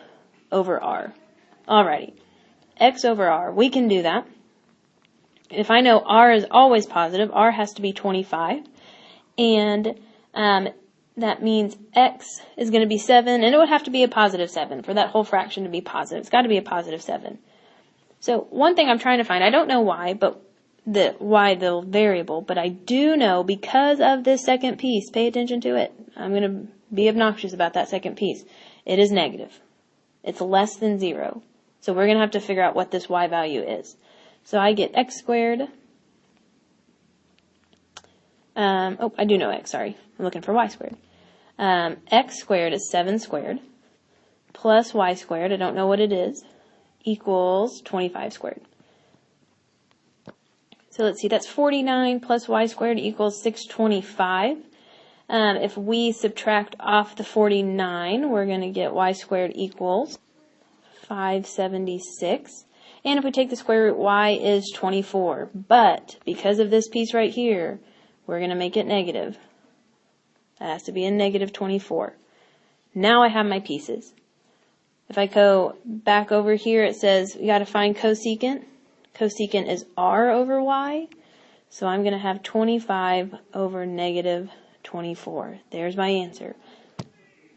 over r. Alrighty, x over r, we can do that. If I know r is always positive, r has to be 25, and that means x is going to be 7, and it would have to be a positive 7 for that whole fraction to be positive. It's got to be a positive 7. So one thing I'm trying to find, I don't know why, but the variable, but I do know because of this second piece, pay attention to it. I'm going to be obnoxious about that second piece. It is negative. It's less than 0. So we're going to have to figure out what this y value is. So I get x squared. I do know x, sorry. I'm looking for y squared. X squared is 7 squared plus y squared, I don't know what it is, equals 25 squared. So let's see, that's 49 plus y squared equals 625. If we subtract off the 49, we're going to get y squared equals 576. And if we take the square root, y is 24. But because of this piece right here, we're going to make it negative. That has to be a negative 24. Now I have my pieces. If I go back over here, it says you got to find cosecant. Cosecant is r over y. So I'm going to have 25 over negative 24. There's my answer.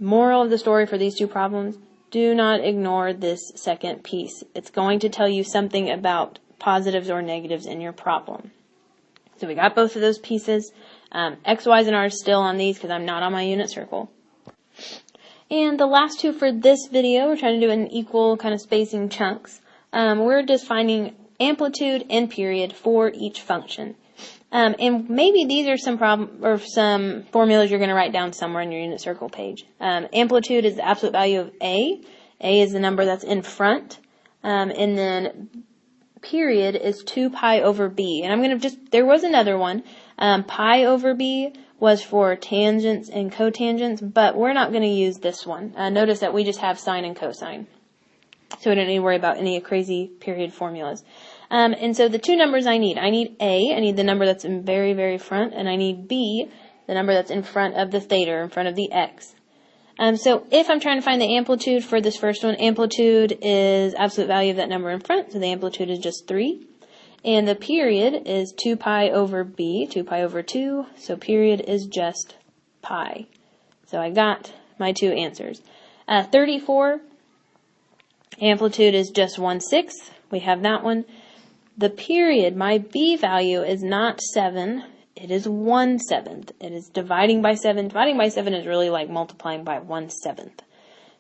Moral of the story for these two problems, do not ignore this second piece. It's going to tell you something about positives or negatives in your problem. So we got both of those pieces. X, Y's, and R's still on these because I'm not on my unit circle. And the last two for this video, we're trying to do in equal kind of spacing chunks. We're just finding amplitude and period for each function. And maybe these are some some formulas you're going to write down somewhere in your unit circle page. Amplitude is the absolute value of A. A is the number that's in front. And then period is 2 pi over b. And I'm going to there was another one. Pi over b was for tangents and cotangents, but we're not going to use this one. Notice that we just have sine and cosine. So we don't need to worry about any crazy period formulas. And so the two numbers I need A, I need the number that's in very, very front, and I need B, the number that's in front of the theta, in front of the x. So if I'm trying to find the amplitude for this first one, amplitude is absolute value of that number in front, so the amplitude is just 3. And the period is 2 pi over b, 2 pi over 2, so period is just pi. So I got my two answers. 34, amplitude is just 1/6. We have that one. The period, my b value is not 7, it is 1/7. It is dividing by 7. Dividing by 7 is really like multiplying by 1/7.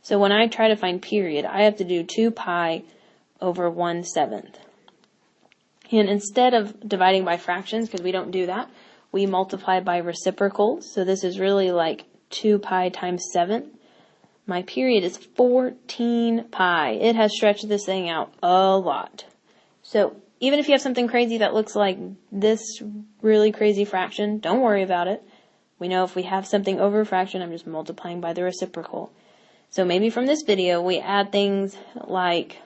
So when I try to find period, I have to do 2 pi over 1/7. And instead of dividing by fractions, because we don't do that, we multiply by reciprocals. So this is really like 2 pi times 7. My period is 14 pi. It has stretched this thing out a lot. So even if you have something crazy that looks like this really crazy fraction, don't worry about it. We know if we have something over a fraction, I'm just multiplying by the reciprocal. So maybe from this video, we add things like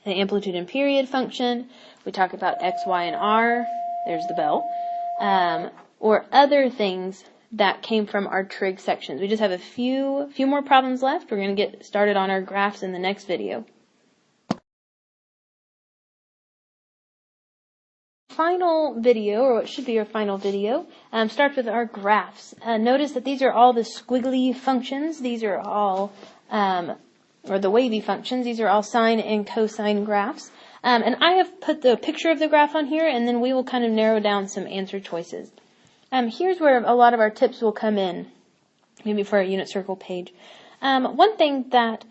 the amplitude and period function. We talk about x, y, and r. There's the bell. Or other things that came from our trig sections. We just have a few more problems left. We're going to get started on our graphs in the next video. Final video, or what should be our final video, starts with our graphs. Notice that these are all the squiggly functions. These are all, or the wavy functions. These are all sine and cosine graphs. And I have put the picture of the graph on here, and then we will kind of narrow down some answer choices. Here's where a lot of our tips will come in, maybe for our unit circle page. One thing that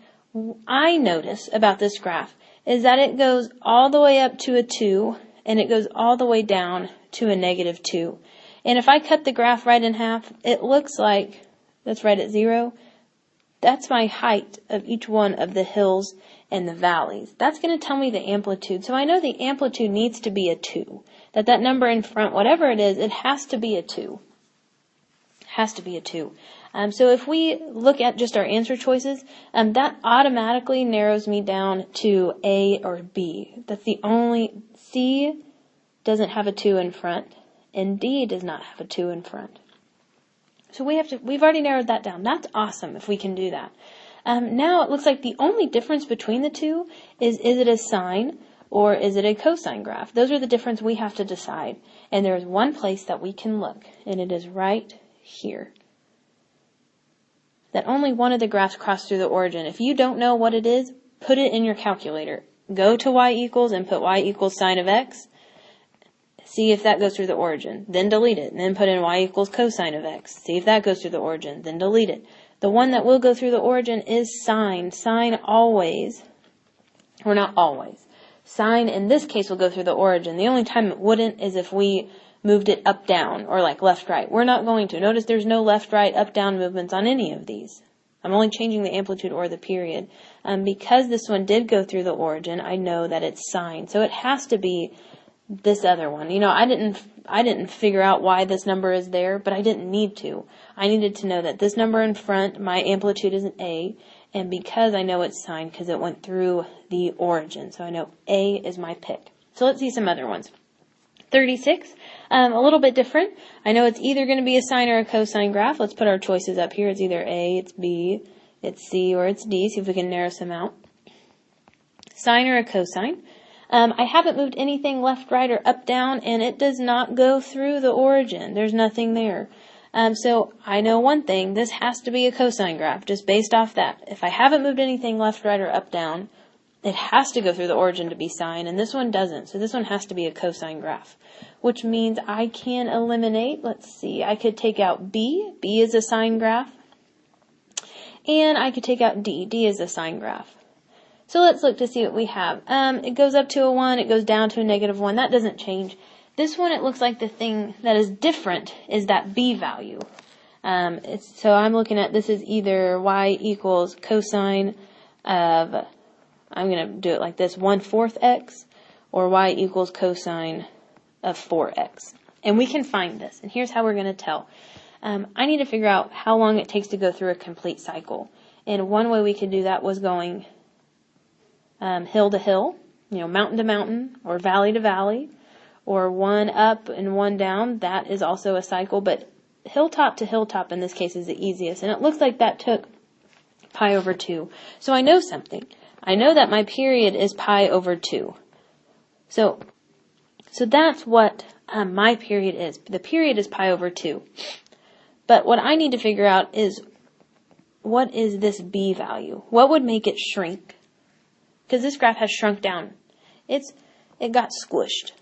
I notice about this graph is that it goes all the way up to a 2, and it goes all the way down to a -2. And if I cut the graph right in half, it looks like that's right at 0. That's my height of each one of the hills and the valleys. That's going to tell me the amplitude. So I know the amplitude needs to be a 2. That number in front, whatever it is, it has to be a 2. It has to be a 2. So if we look at just our answer choices, that automatically narrows me down to A or B. That's the only, C doesn't have a 2 in front, and D does not have a 2 in front. So we've already narrowed that down. That's awesome if we can do that. Now it looks like the only difference between the two is it a sine or is it a cosine graph? Those are the difference we have to decide. And there's one place that we can look, and it is right here. That only one of the graphs crossed through the origin. If you don't know what it is, put it in your calculator. Go to y equals and put y equals sine of x. See if that goes through the origin. Then delete it. And then put in y equals cosine of x. See if that goes through the origin. Then delete it. The one that will go through the origin is sine. Sine always, or not always. Sine in this case will go through the origin. The only time it wouldn't is if we moved it up, down, or like left, right. We're not going to. Notice there's no left, right, up, down movements on any of these. I'm only changing the amplitude or the period. Because this one did go through the origin, I know that it's sine. So it has to be this other one. You know, I didn't figure out why this number is there, but I didn't need to. I needed to know that this number in front, my amplitude is an A, and because I know it's sine, because it went through the origin. So I know A is my pick. So let's see some other ones. 36, a little bit different. I know it's either going to be a sine or a cosine graph. Let's put our choices up here. It's either A, it's B, it's C, or it's D. See if we can narrow some out. Sine or a cosine. I haven't moved anything left, right, or up, down, and it does not go through the origin. There's nothing there. So I know one thing. This has to be a cosine graph, just based off that. If I haven't moved anything left, right, or up, down, it has to go through the origin to be sine, and this one doesn't. So this one has to be a cosine graph, which means I can eliminate, let's see, I could take out B. B is a sine graph. And I could take out D. D is a sine graph. So let's look to see what we have. It goes up to a 1, it goes down to a -1. That doesn't change. This one, it looks like the thing that is different is that B value. So I'm looking at, this is either y equals cosine of, I'm going to do it like this, 1/4 x, or y equals cosine of 4x. And we can find this. And here's how we're going to tell. I need to figure out how long it takes to go through a complete cycle. And one way we could do that was going hill to hill, you know, mountain to mountain, or valley to valley, or one up and one down. That is also a cycle, but hilltop to hilltop in this case is the easiest. And it looks like that took pi over 2. So I know something. I know that my period is pi over 2. So that's what my period is. The period is pi over 2. But what I need to figure out is, what is this B value? What would make it shrink? Because this graph has shrunk down. It got squished.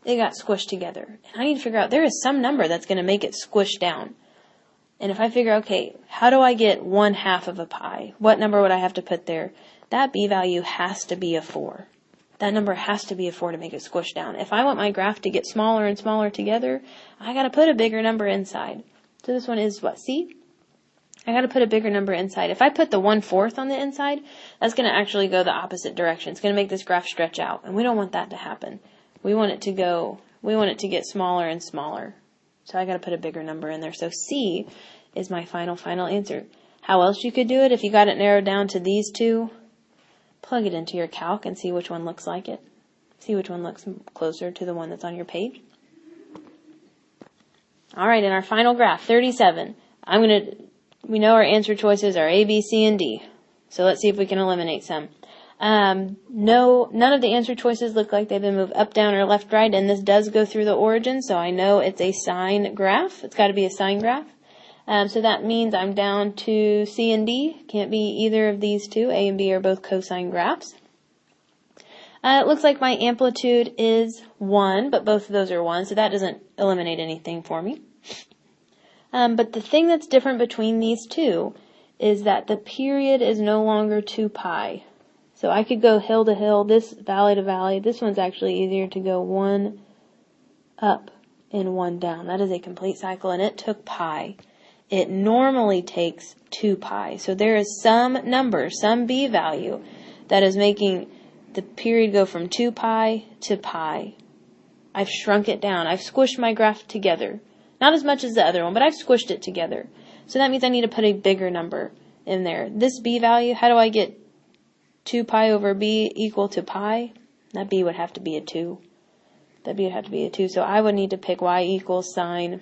It got squished together. And I need to figure out, there is some number that's going to make it squish down. And if I figure, okay, how do I get 1/2 of a pi? What number would I have to put there? That B value has to be a 4. That number has to be a 4 to make it squish down. If I want my graph to get smaller and smaller together, I got to put a bigger number inside. So this one is what, C? I got to put a bigger number inside. If I put the 1/4 on the inside, that's going to actually go the opposite direction. It's going to make this graph stretch out, and we don't want that to happen. We want it to get smaller and smaller. So I got to put a bigger number in there. So C is my final answer. How else you could do it if you got it narrowed down to these two? Plug it into your calc and see which one looks like it. See which one looks closer to the one that's on your page. All right, in our final graph, 37. We know our answer choices are A, B, C, and D. So let's see if we can eliminate some. No, none of the answer choices look like they've been moved up, down, or left, right, and this does go through the origin, so I know it's a sine graph. It's got to be a sine graph. So that means I'm down to C and D. Can't be either of these two. A and B are both cosine graphs. It looks like my amplitude is 1, but both of those are 1, so that doesn't eliminate anything for me. But the thing that's different between these two is that the period is no longer 2 pi. So I could go hill to hill, this valley to valley. This one's actually easier to go 1 up and 1 down. That is a complete cycle, and it took pi. It normally takes 2 pi. So there is some number, some B value, that is making the period go from 2 pi to pi. I've shrunk it down. I've squished my graph together. Not as much as the other one, but I've squished it together. So that means I need to put a bigger number in there. This B value, how do I get 2 pi over B equal to pi? That B would have to be a 2. That'd have to be a 2. So I would need to pick y equals sine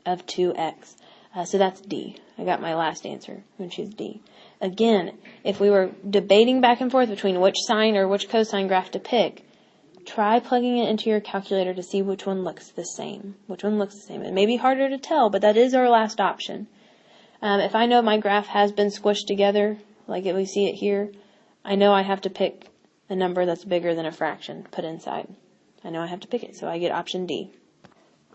of 2x. So that's D. I got my last answer, which is D. Again, if we were debating back and forth between which sine or which cosine graph to pick, try plugging it into your calculator to see which one looks the same. Which one looks the same. It may be harder to tell, but that is our last option. If I know my graph has been squished together, like we see it here, I know I have to pick a number that's bigger than a fraction put inside. I know I have to pick it, so I get option D.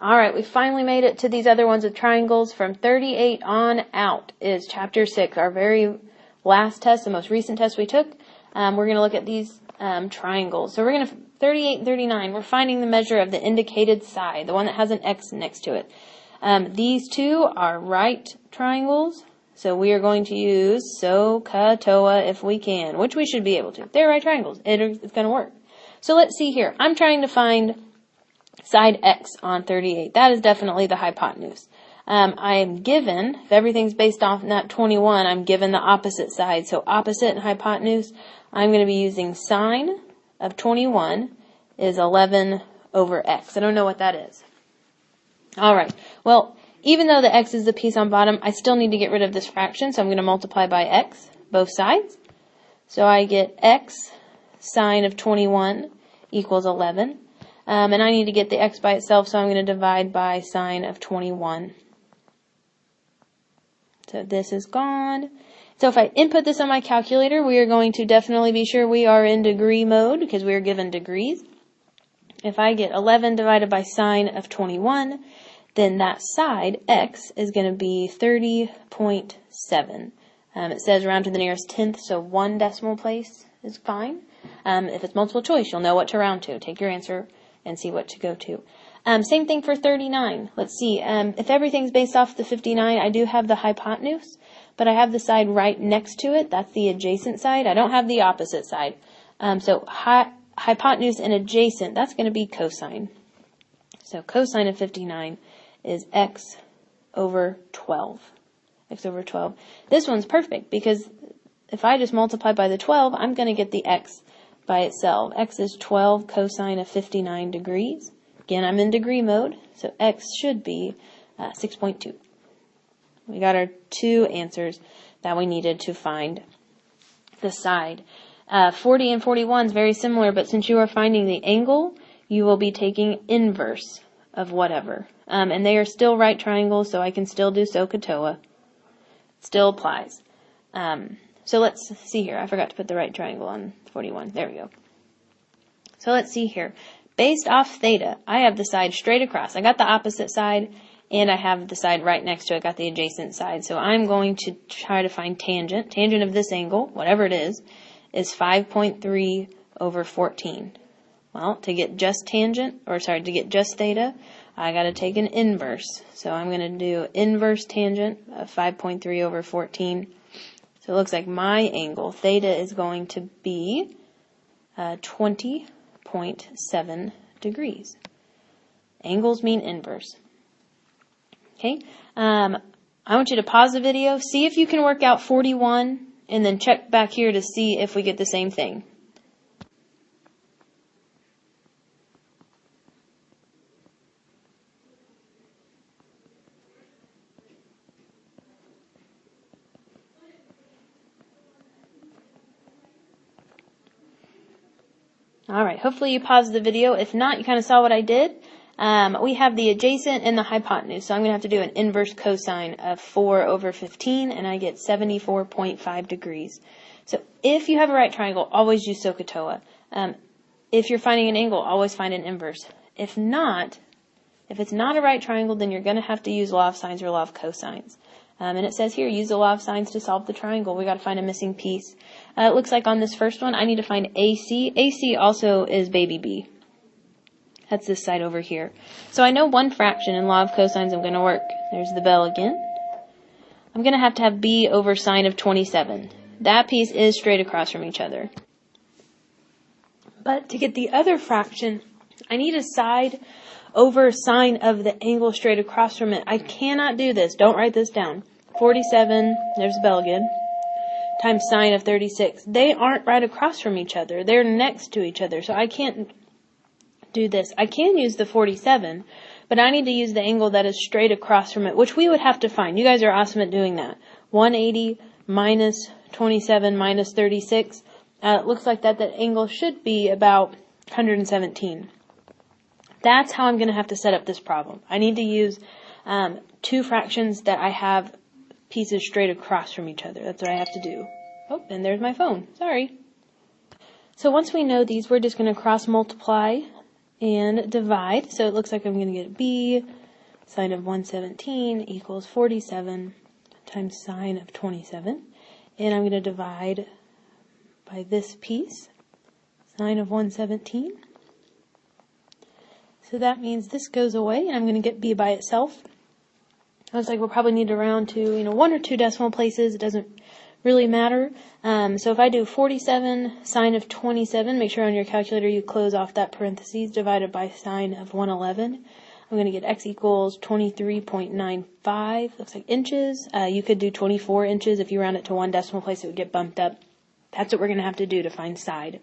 All right, we finally made it to these other ones with triangles. From 38 on out is Chapter 6, our very last test, the most recent test we took. We're going to look at these triangles. So we're going to, 38 and 39, we're finding the measure of the indicated side, the one that has an X next to it. These two are right triangles, so we are going to use SOHCAHTOA if we can, which we should be able to. They're right triangles. It's going to work. So let's see here. I'm trying to find side X on 38. That is definitely the hypotenuse. I am given, if everything's based off that 21, I'm given the opposite side. So opposite and hypotenuse, I'm going to be using sine of 21 is 11 over X. I don't know what that is. All right. Well, even though the X is the piece on bottom, I still need to get rid of this fraction, so I'm going to multiply by X, both sides. So I get X sine of 21 equals 11. And I need to get the X by itself, so I'm going to divide by sine of 21. So this is gone. So if I input this on my calculator, we are going to definitely be sure we are in degree mode because we are given degrees. If I get 11 divided by sine of 21, then that side, X, is going to be 30.7. It says round to the nearest tenth, so 1 decimal place is fine. If it's multiple choice, you'll know what to round to. Take your answer and see what to go to. Same thing for 39. Let's see. If everything's based off the 59, I do have the hypotenuse, but I have the side right next to it. That's the adjacent side. I don't have the opposite side. So hypotenuse and adjacent, that's going to be cosine. So cosine of 59 is X over 12. X over 12. This one's perfect because if I just multiply by the 12, I'm going to get the X by itself. X is 12 cosine of 59 degrees. Again, I'm in degree mode, so X should be 6.2. We got our 2 answers that we needed to find the side. 40 and 41 is very similar, but since you are finding the angle, you will be taking inverse of whatever. And they are still right triangles, so I can still do SOHCAHTOA. Still applies. So let's see here. I forgot to put the right triangle on 41. There we go. So let's see here. Based off theta, I have the side straight across. I got the opposite side, and I have the side right next to it. Got the adjacent side. So I'm going to try to find tangent. Tangent of this angle, whatever it is 5.3 over 14. Well, to get just theta, I got to take an inverse. So I'm going to do inverse tangent of 5.3 over 14. So it looks like my angle, theta, is going to be 20.7 degrees. Angles mean inverse. Okay, I want you to pause the video, see if you can work out 41, and then check back here to see if we get the same thing. All right, hopefully you paused the video. If not, you kind of saw what I did. We have the adjacent and the hypotenuse, so I'm going to have to do an inverse cosine of 4 over 15, and I get 74.5 degrees. So if you have a right triangle, always use SOHCAHTOA. If you're finding an angle, always find an inverse. If it's not a right triangle, then you're going to have to use law of sines or law of cosines. And it says here, use the law of sines to solve the triangle. We got to find a missing piece. It looks like on this first one, I need to find AC. AC also is baby B. That's this side over here. So I know one fraction in law of cosines I'm going to work. There's the bell again. I'm going to have B over sine of 27. That piece is straight across from each other. But to get the other fraction, I need a side over sine of the angle straight across from it. I cannot do this. Don't write this down. 47, there's the bell again, times sine of 36. They aren't right across from each other. They're next to each other. So I can't do this. I can use the 47, but I need to use the angle that is straight across from it, which we would have to find. You guys are awesome at doing that. 180 minus 27 minus 36. It looks like that angle should be about 117. That's how I'm going to have to set up this problem. I need to use two fractions that I have pieces straight across from each other. That's what I have to do. Oh, and there's my phone. Sorry. So once we know these, we're just going to cross multiply and divide. So it looks like I'm going to get b sine of 117 equals 47 times sine of 27. And I'm going to divide by this piece, sine of 117. So that means this goes away, and I'm going to get b by itself. Looks like we'll probably need to round to, one or two decimal places. It doesn't really matter. So if I do 47 sine of 27, make sure on your calculator you close off that parentheses, divided by sine of 111. I'm going to get x equals 23.95. Looks like inches. You could do 24 inches. If you round it to one decimal place, it would get bumped up. That's what we're going to have to do to find side.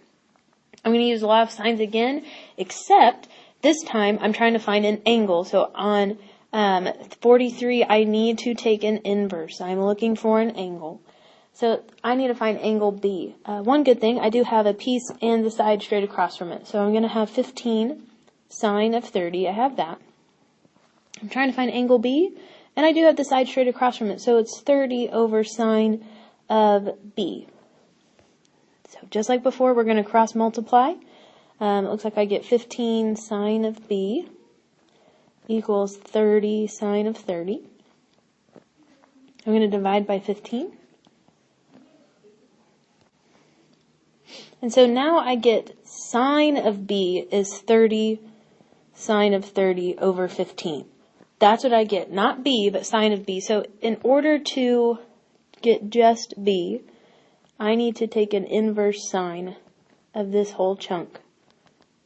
I'm going to use the law of sines again, except this time I'm trying to find an angle. So on 43, I need to take an inverse. I'm looking for an angle. So I need to find angle B. One good thing, I do have a piece and the side straight across from it. So I'm going to have 15 sine of 30. I have that. I'm trying to find angle B, and I do have the side straight across from it. So it's 30 over sine of B. So just like before, we're going to cross multiply. It looks like I get 15 sine of B equals 30 sine of 30. I'm going to divide by 15. And so now I get sine of B is 30 sine of 30 over 15. That's what I get. Not B, but sine of B. So in order to get just B, I need to take an inverse sine of this whole chunk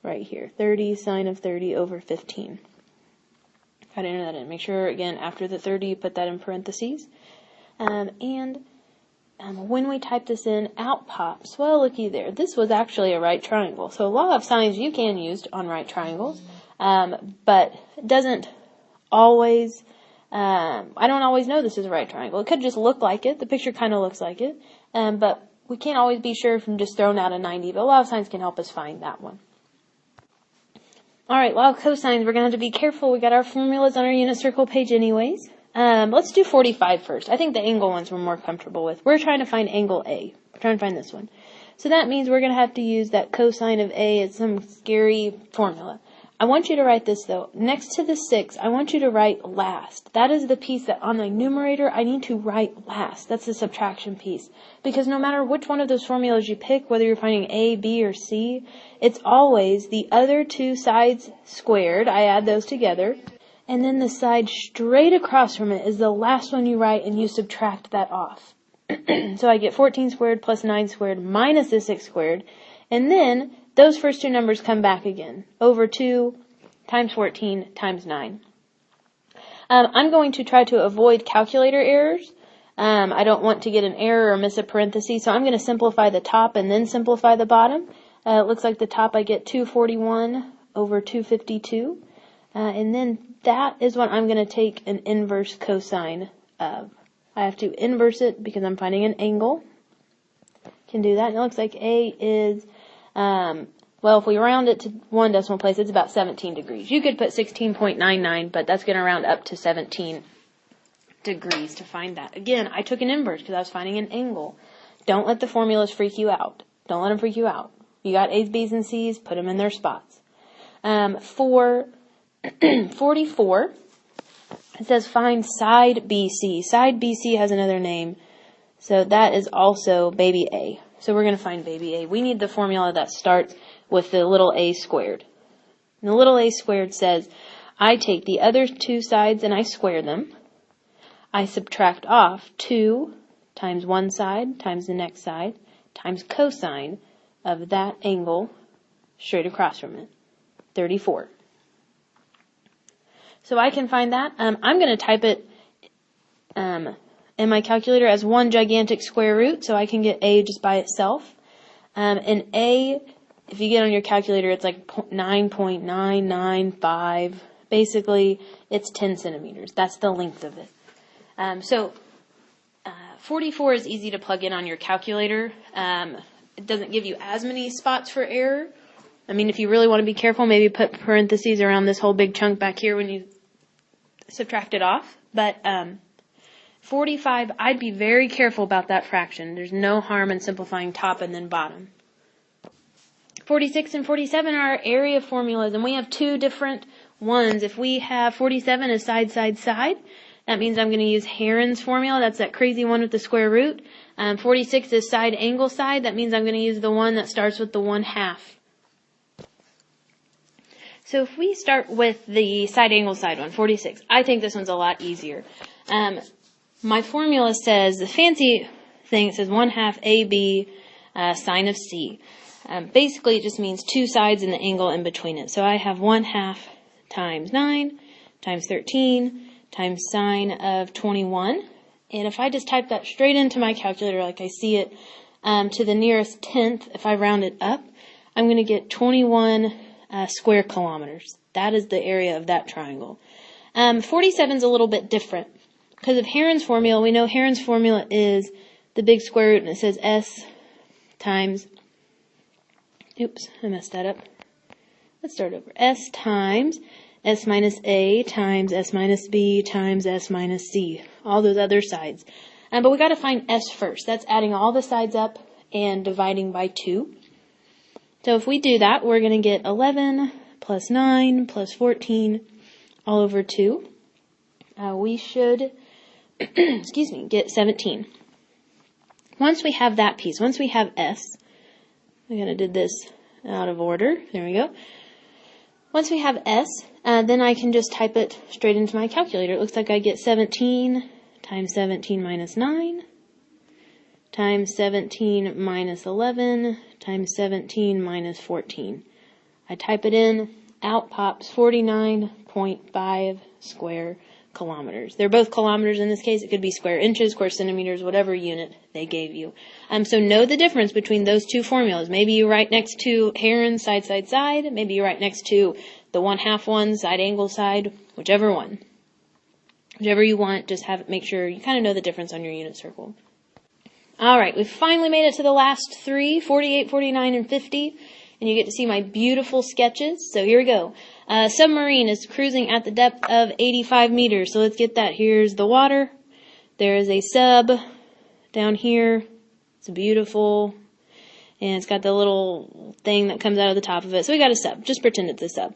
right here. 30 sine of 30 over 15. Got to enter that in. Make sure, again, after the 30, you put that in parentheses. When we type this in, out pops, well, looky there. This was actually a right triangle. So a law of sines you can use on right triangles, but it doesn't always, I don't always know this is a right triangle. It could just look like it. The picture kind of looks like it, but we can't always be sure from just throwing out a 90, but a law of sines can help us find that one. All right, law of cosines, we're going to have to be careful. We got our formulas on our unit circle page anyways. Let's do 45 first. I think the angle ones we're more comfortable with. We're trying to find angle A. We're trying to find this one. So that means we're going to have to use that cosine of A as some scary formula. I want you to write this, though. Next to the 6, I want you to write last. That is the piece that on the numerator I need to write last. That's the subtraction piece. Because no matter which one of those formulas you pick, whether you're finding A, B, or C, it's always the other two sides squared. I add those together. And then the side straight across from it is the last one you write, and you subtract that off. So I get 14 squared plus 9 squared minus the 6 squared. And then those first two numbers come back again. Over 2 times 14 times 9. I'm going to try to avoid calculator errors. I don't want to get an error or miss a parenthesis, so I'm going to simplify the top and then simplify the bottom. It looks like the top I get 241 over 252. And then that is what I'm going to take an inverse cosine of. I have to inverse it because I'm finding an angle. Can do that. And it looks like A is, well, if we round it to one decimal place, it's about 17 degrees. You could put 16.99, but that's going to round up to 17 degrees to find that. Again, I took an inverse because I was finding an angle. Don't let the formulas freak you out. Don't let them freak you out. You got A's, B's, and C's, put them in their spots. For 44, it says find side BC. Side BC has another name, so that is also baby A. So we're going to find baby A. We need the formula that starts with the little a squared. And the little a squared says, I take the other two sides and I square them. I subtract off 2 times one side times the next side times cosine of that angle straight across from it, 34. So I can find that. I'm going to type it in my calculator as one gigantic square root, so I can get A just by itself. And A if you get on your calculator, it's like 9.995. Basically, it's 10 centimeters. That's the length of it. 44 is easy to plug in on your calculator. It doesn't give you as many spots for error. I mean, if you really want to be careful, maybe put parentheses around this whole big chunk back here when you subtract it off. But 45, I'd be very careful about that fraction. There's no harm in simplifying top and then bottom. 46 and 47 are area formulas, and we have two different ones. If we have 47 as side, side, side, that means I'm going to use Heron's formula. That's that crazy one with the square root. 46 is side, angle, side. That means I'm going to use the one that starts with the 1/2. So if we start with the side, angle, side one, 46, I think this one's a lot easier. My formula says, the fancy thing, it says 1/2 AB sine of C. Basically, it just means two sides and the angle in between it. So I have 1/2 times 9 times 13 times sine of 21. And if I just type that straight into my calculator like I see it to the nearest tenth, if I round it up, I'm going to get 21 square kilometers. That is the area of that triangle. 47 is a little bit different. Because of Heron's formula, we know Heron's formula is the big square root, and it says S times, oops, I messed that up. Let's start over. S times S minus A times S minus B times S minus C. All those other sides. But we got to find S first. That's adding all the sides up and dividing by 2. So if we do that, we're going to get 11 plus 9 plus 14 all over 2. We should, excuse me, get 17. Once we have that piece, once we have S, I kind of did this out of order. There we go. Once we have S, then I can just type it straight into my calculator. It looks like I get 17 times 17 minus 9 times 17 minus 11 times 17 minus 14. I type it in, out pops 49.5 square kilometers. They're both kilometers in this case. It could be square inches, square centimeters, whatever unit they gave you. So know the difference between those two formulas. Maybe you write next to Heron, side, side, side. Maybe you write next to the 1/2 one, side, angle, side, whichever one. Whichever you want, just make sure you kind of know the difference on your unit circle. All right, we've finally made it to the last three, 48, 49, and 50. And you get to see my beautiful sketches. So here we go. Submarine is cruising at the depth of 85 meters. So let's get that. Here's the water. There is a sub down here. It's beautiful. And it's got the little thing that comes out of the top of it. So we got a sub. Just pretend it's a sub.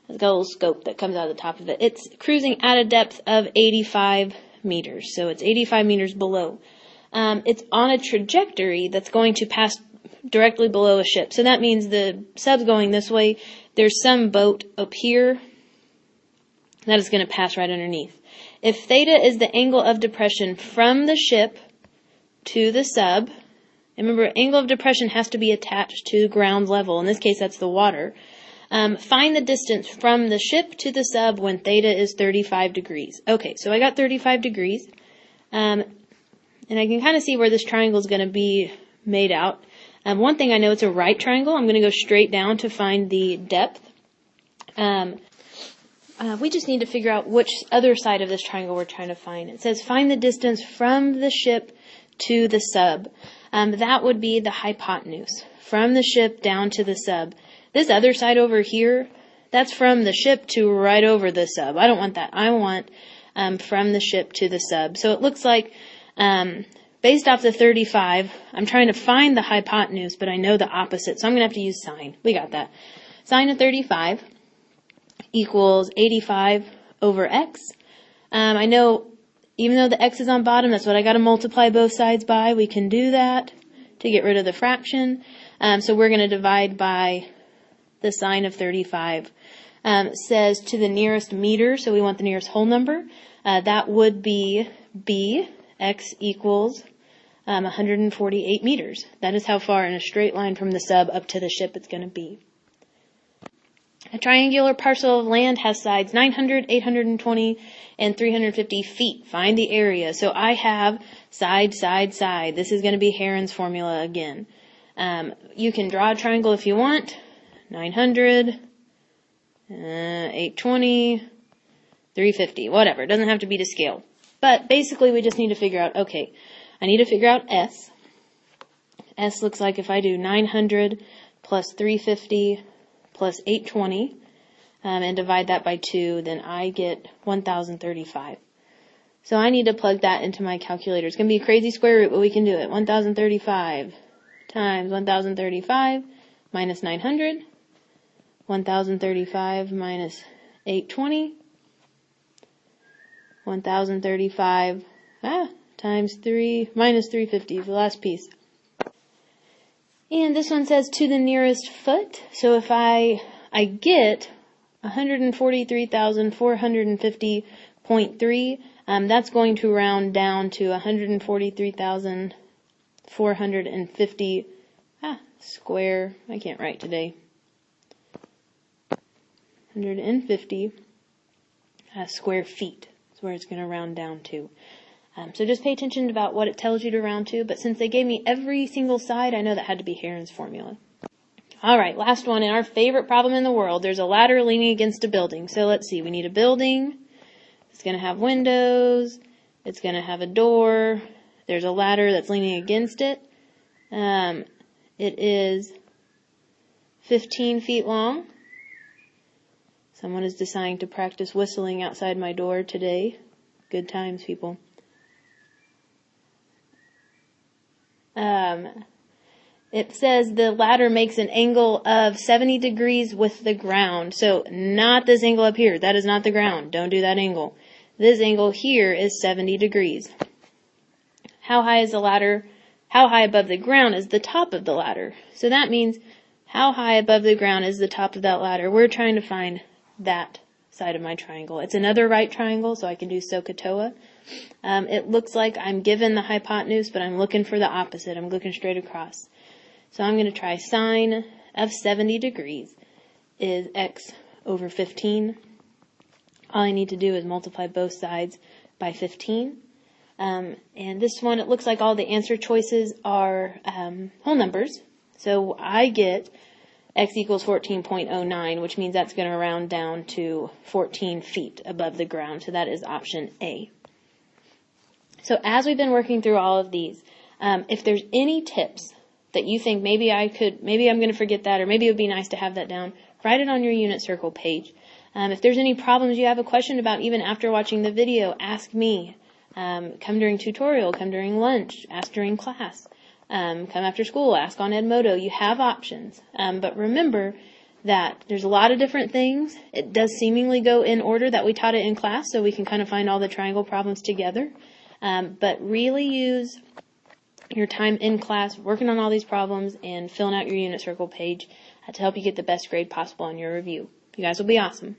It's got a little scope that comes out of the top of it. It's cruising at a depth of 85 meters. So it's 85 meters below. It's on a trajectory that's going to pass directly below a ship. So that means the sub's going this way. There's some boat up here that is going to pass right underneath. If theta is the angle of depression from the ship to the sub, and remember, angle of depression has to be attached to ground level. In this case, that's the water. Find the distance from the ship to the sub when theta is 35 degrees. Okay, so I got 35 degrees. And I can kind of see where this triangle is going to be made out. One thing I know, it's a right triangle. I'm going to go straight down to find the depth. We just need to figure out which other side of this triangle we're trying to find. It says find the distance from the ship to the sub. That would be the hypotenuse. From the ship down to the sub. This other side over here, that's from the ship to right over the sub. I don't want that. I want from the ship to the sub. So it looks like based off the 35, I'm trying to find the hypotenuse, but I know the opposite, so I'm going to have to use sine. We got that. Sine of 35 equals 85 over x. I know even though the x is on bottom, that's what I got to multiply both sides by. We can do that to get rid of the fraction. So we're going to divide by the sine of 35. It says to the nearest meter, so we want the nearest whole number. That would be b. X equals 148 meters. That is how far in a straight line from the sub up to the ship it's going to be. A triangular parcel of land has sides 900, 820, and 350 feet. Find the area. So I have side, side, side. This is going to be Heron's formula again. You can draw a triangle if you want. 900, 820, 350, whatever. It doesn't have to be to scale. But basically we just need to figure out, okay, I need to figure out S. S looks like if I do 900 plus 350 plus 820 and divide that by 2, then I get 1035. So I need to plug that into my calculator. It's going to be a crazy square root, but we can do it. 1035 times 1035 minus 900. 1035 minus 820. 1035 times 3 minus 350, the last piece. And this one says to the nearest foot. So if I get 143,450.3, that's going to round down to 143,450 square. I can't write today. 150 square feet is where it's going to round down to. So just pay attention about what it tells you to round to. But since they gave me every single side, I know that had to be Heron's formula. All right, last one. In our favorite problem in the world, there's a ladder leaning against a building. So let's see. We need a building. It's going to have windows. It's going to have a door. There's a ladder that's leaning against it. It is 15 feet long. Someone is deciding to practice whistling outside my door today. Good times, people. It says the ladder makes an angle of 70 degrees with the ground. So not this angle up here. That is not the ground. Don't do that angle. This angle here is 70 degrees. How high is the ladder? How high above the ground is the top of the ladder? So that means how high above the ground is the top of that ladder? We're trying to find that side of my triangle. It's another right triangle, so I can do SOHCAHTOA. It looks like I'm given the hypotenuse, but I'm looking for the opposite. I'm looking straight across. So I'm going to try sine of 70 degrees is x over 15. All I need to do is multiply both sides by 15. And this one, it looks like all the answer choices are whole numbers. So I get x equals 14.09, which means that's going to round down to 14 feet above the ground. So that is option A. So as we've been working through all of these, if there's any tips that you think maybe I'm going to forget that, or maybe it would be nice to have that down, write it on your unit circle page. If there's any problems you have a question about even after watching the video, ask me. Come during tutorial, come during lunch, ask during class, come after school, ask on Edmodo. You have options. But remember that there's a lot of different things. It does seemingly go in order that we taught it in class, so we can kind of find all the triangle problems together. But really use your time in class working on all these problems and filling out your unit circle page to help you get the best grade possible on your review. You guys will be awesome.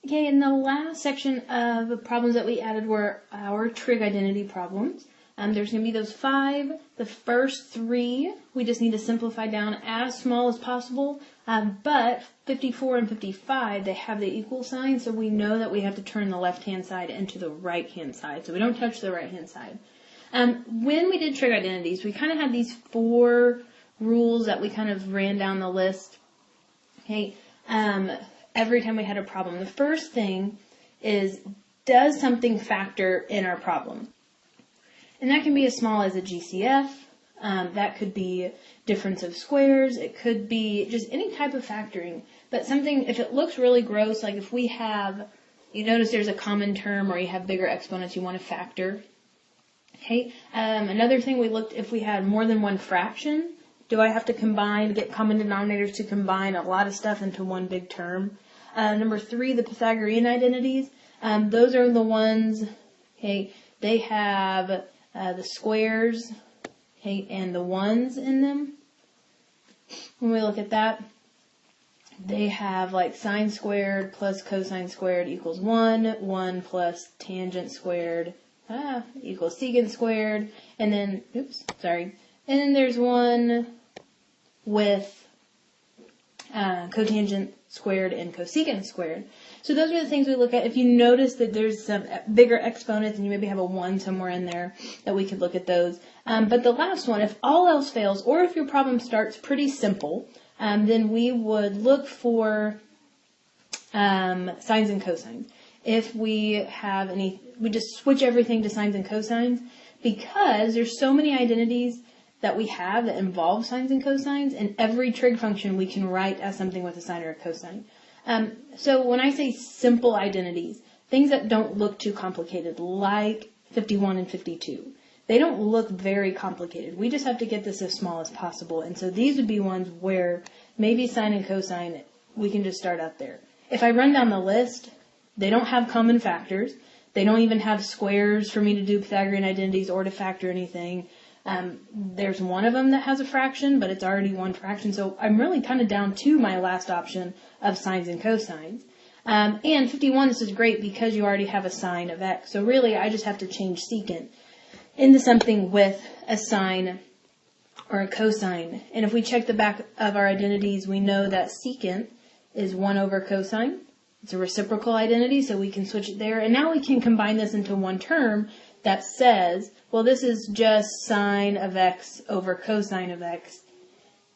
Okay, and the last section of the problems that we added were our trig identity problems. There's going to be those 5. The first 3, we just need to simplify down as small as possible. But 54 and 55, they have the equal sign, so we know that we have to turn the left-hand side into the right-hand side. So we don't touch the right-hand side. When we did trig identities, we kind of had these 4 rules that we kind of ran down the list. Okay, every time we had a problem. The first thing is, does something factor in our problem? And that can be as small as a GCF. That could be difference of squares. It could be just any type of factoring. But something, if it looks really gross, like if we have, you notice there's a common term or you have bigger exponents you want to factor. Okay. Another thing we looked, if we had more than one fraction, do I have to get common denominators to combine a lot of stuff into one big term? Number 3, the Pythagorean identities. Those are the ones, okay, they have the squares, okay, and the ones in them. When we look at that, they have like sine squared plus cosine squared equals 1, 1 plus tangent squared equals secant squared, and then, and then there's one with cotangent squared and cosecant squared. So those are the things we look at. If you notice that there's some bigger exponents and you maybe have a 1 somewhere in there, that we could look at those. But the last one, if all else fails, or if your problem starts pretty simple, then we would look for sines and cosines. If we have we just switch everything to sines and cosines, because there's so many identities that we have that involve sines and cosines, and every trig function we can write as something with a sine or a cosine. So when I say simple identities, things that don't look too complicated, like 51 and 52, they don't look very complicated. We just have to get this as small as possible. And so these would be ones where maybe sine and cosine, we can just start out there. If I run down the list, they don't have common factors. They don't even have squares for me to do Pythagorean identities or to factor anything. There's one of them that has a fraction, but it's already one fraction. So I'm really kind of down to my last option of sines and cosines. And 51, this is great because you already have a sine of x. So really, I just have to change secant into something with a sine or a cosine. And if we check the back of our identities, we know that secant is 1 over cosine. It's a reciprocal identity, so we can switch it there. And now we can combine this into one term that says, well, this is just sine of x over cosine of x.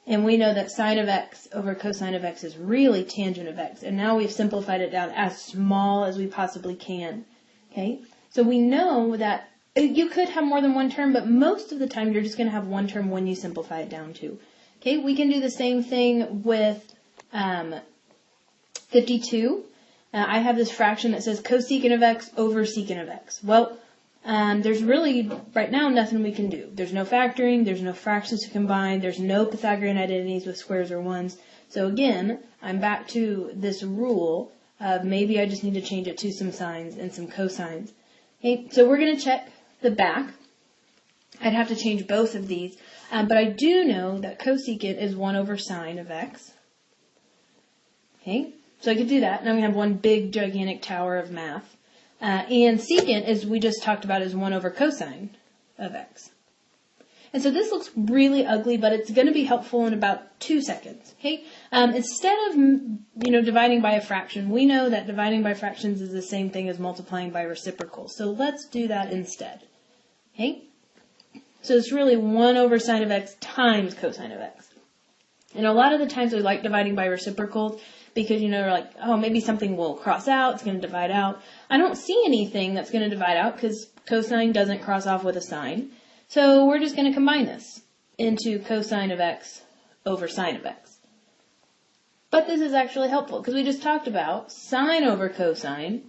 And we know that sine of x over cosine of x is really tangent of x. And now we've simplified it down as small as we possibly can. Okay? So we know that you could have more than one term, but most of the time you're just going to have one term when you simplify it down to. Okay? We can do the same thing with 52. I have this fraction that says cosecant of x over secant of x. Well, there's really, right now, nothing we can do. There's no factoring, there's no fractions to combine, there's no Pythagorean identities with squares or ones. So again, I'm back to this rule of maybe I just need to change it to some sines and some cosines. Okay, so we're going to check the back. I'd have to change both of these, but I do know that cosecant is 1 over sine of x. Okay, so I could do that, and I'm going to have one big, gigantic tower of math. And secant, as we just talked about, is 1 over cosine of x. And so this looks really ugly, but it's going to be helpful in about 2 seconds. Okay? Instead of, dividing by a fraction, we know that dividing by fractions is the same thing as multiplying by reciprocals. So let's do that instead. Okay? So it's really 1 over sine of x times cosine of x. And a lot of the times we like dividing by reciprocals because, we're like, oh, maybe something will cross out, it's going to divide out. I don't see anything that's going to divide out because cosine doesn't cross off with a sine. So we're just going to combine this into cosine of x over sine of x. But this is actually helpful because we just talked about sine over cosine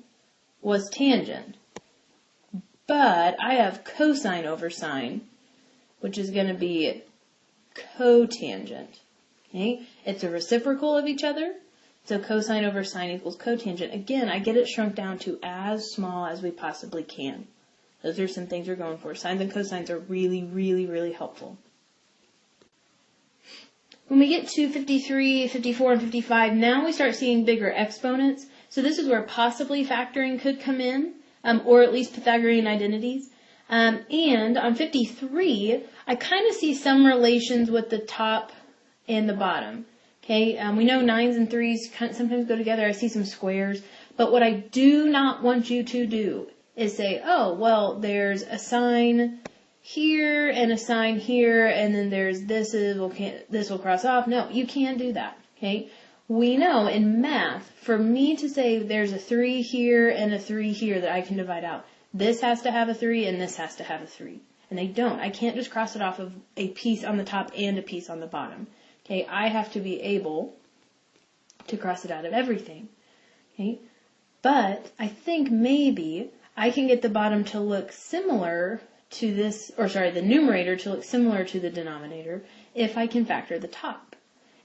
was tangent. But I have cosine over sine, which is going to be cotangent. Okay? It's a reciprocal of each other. So cosine over sine equals cotangent. Again, I get it shrunk down to as small as we possibly can. Those are some things we're going for. Sines and cosines are really, really, really helpful. When we get to 53, 54, and 55, now we start seeing bigger exponents. So this is where possibly factoring could come in, or at least Pythagorean identities. And on 53, I kind of see some relations with the top and the bottom. Okay, we know 9s and 3s sometimes go together. I see some squares. But what I do not want you to do is say, oh, well, there's a sign here and a sign here, and then there's this will cross off. No, you can't do that. Okay, we know in math, for me to say there's a 3 here and a 3 here that I can divide out, this has to have a 3 and this has to have a 3. And they don't. I can't just cross it off of a piece on the top and a piece on the bottom. Okay, I have to be able to cross it out of everything. Okay, but I think maybe I can get the bottom to look similar to this, the numerator to look similar to the denominator if I can factor the top.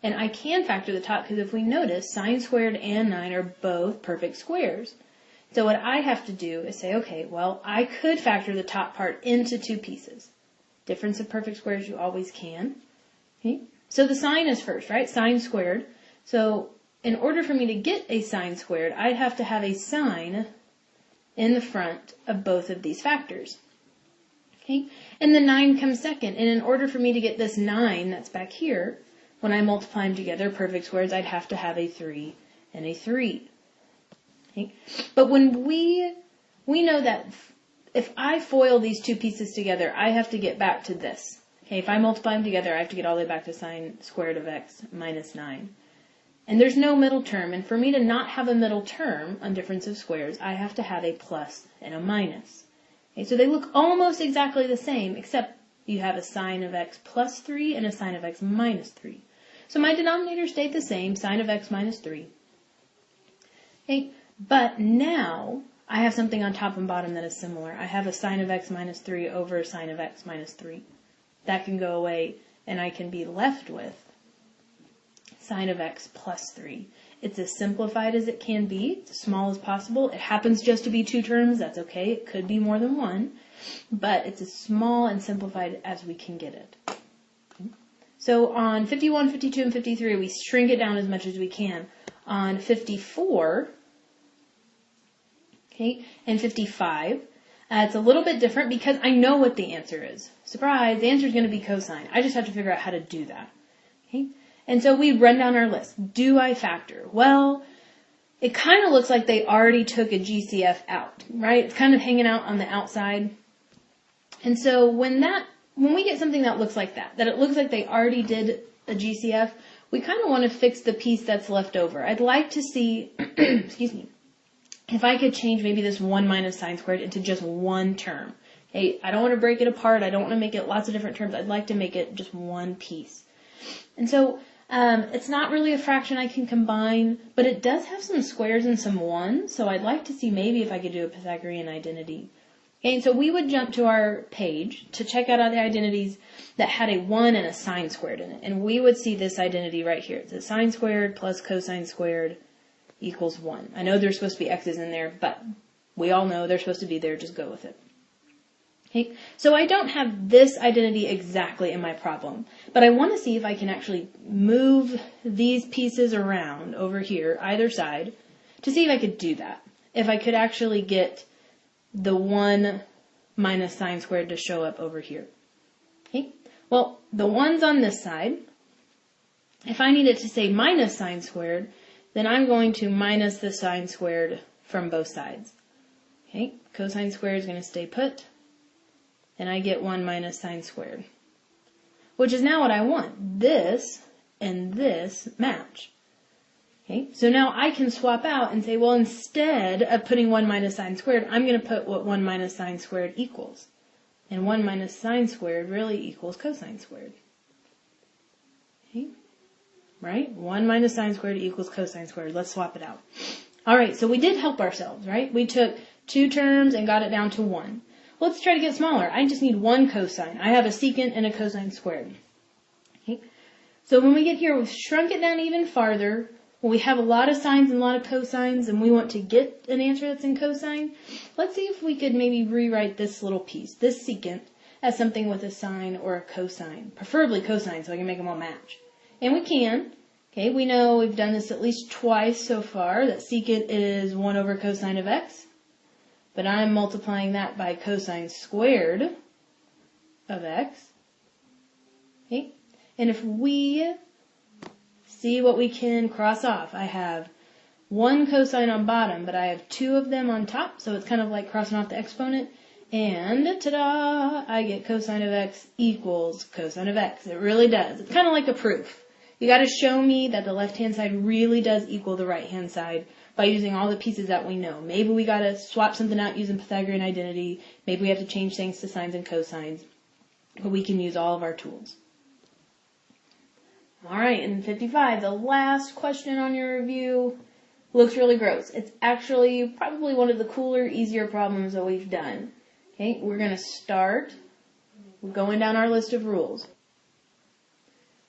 And I can factor the top because if we notice, sine squared and 9 are both perfect squares. So what I have to do is say, okay, well, I could factor the top part into 2 pieces. Difference of perfect squares, you always can. Okay? So the sine is first, right? Sine squared. So in order for me to get a sine squared, I'd have to have a sine in the front of both of these factors. Okay? And the 9 comes second. And in order for me to get this 9 that's back here, when I multiply them together, perfect squares, I'd have to have a 3 and a 3. Okay? But when we know that if I FOIL these two pieces together, I have to get back to this. Okay, if I multiply them together, I have to get all the way back to sine squared of x minus 9. And there's no middle term, and for me to not have a middle term on difference of squares, I have to have a plus and a minus. Okay, so they look almost exactly the same, except you have a sine of x plus 3 and a sine of x minus 3. So my denominator stayed the same, sine of x minus 3. Okay, but now I have something on top and bottom that is similar. I have a sine of x minus 3 over a sine of x minus 3. That can go away, and I can be left with sine of x plus 3. It's as simplified as it can be. It's as small as possible. It happens just to be two terms. That's okay. It could be more than one. But it's as small and simplified as we can get it. So on 51, 52, and 53, we shrink it down as much as we can. On 54, okay, and 55, it's a little bit different because I know what the answer is. Surprise, the answer is going to be cosine. I just have to figure out how to do that. Okay? And so we run down our list. Do I factor? Well, it kind of looks like they already took a GCF out, right? It's kind of hanging out on the outside. And so when we get something that looks like that it looks like they already did a GCF, we kind of want to fix the piece that's left over. I'd like to see, excuse me, if I could change maybe this 1 minus sine squared into just one term. Okay, I don't want to break it apart. I don't want to make it lots of different terms. I'd like to make it just one piece. And so it's not really a fraction I can combine, but it does have some squares and some ones, so I'd like to see maybe if I could do a Pythagorean identity. Okay, so we would jump to our page to check out all the identities that had a 1 and a sine squared in it, and we would see this identity right here. It says sine squared plus cosine squared equals 1. I know there's supposed to be x's in there, but we all know they're supposed to be there. Just go with it. Okay, so I don't have this identity exactly in my problem, but I want to see if I can actually move these pieces around over here, either side, to see if I could do that. If I could actually get the 1 minus sine squared to show up over here. Okay, well, the 1's on this side. If I needed to say minus sine squared, then I'm going to minus the sine squared from both sides. Okay, cosine squared is going to stay put. And I get 1 minus sine squared, which is now what I want. This and this match. Okay, so now I can swap out and say, well, instead of putting 1 minus sine squared, I'm going to put what 1 minus sine squared equals. And 1 minus sine squared really equals cosine squared. Okay, right? 1 minus sine squared equals cosine squared. Let's swap it out. All right, so we did help ourselves, right? We took two terms and got it down to 1. Let's try to get smaller. I just need one cosine. I have a secant and a cosine squared. Okay. So when we get here, we've shrunk it down even farther. When we have a lot of sines and a lot of cosines, and we want to get an answer that's in cosine, let's see if we could maybe rewrite this little piece, this secant, as something with a sine or a cosine. Preferably cosine, so I can make them all match. And we can. Okay, we know we've done this at least twice so far, that secant is 1 over cosine of x. But I'm multiplying that by cosine squared of x. Okay? And if we see what we can cross off, I have 1 cosine on bottom, but I have 2 of them on top, so it's kind of like crossing off the exponent. And ta-da! I get cosine of x equals cosine of x. It really does. It's kind of like a proof. You got to show me that the left-hand side really does equal the right-hand side by using all the pieces that we know. Maybe we got to swap something out using Pythagorean identity. Maybe we have to change things to sines and cosines. But we can use all of our tools. All right, and 55, the last question on your review looks really gross. It's actually probably one of the cooler, easier problems that we've done. Okay, we're going to start going down our list of rules.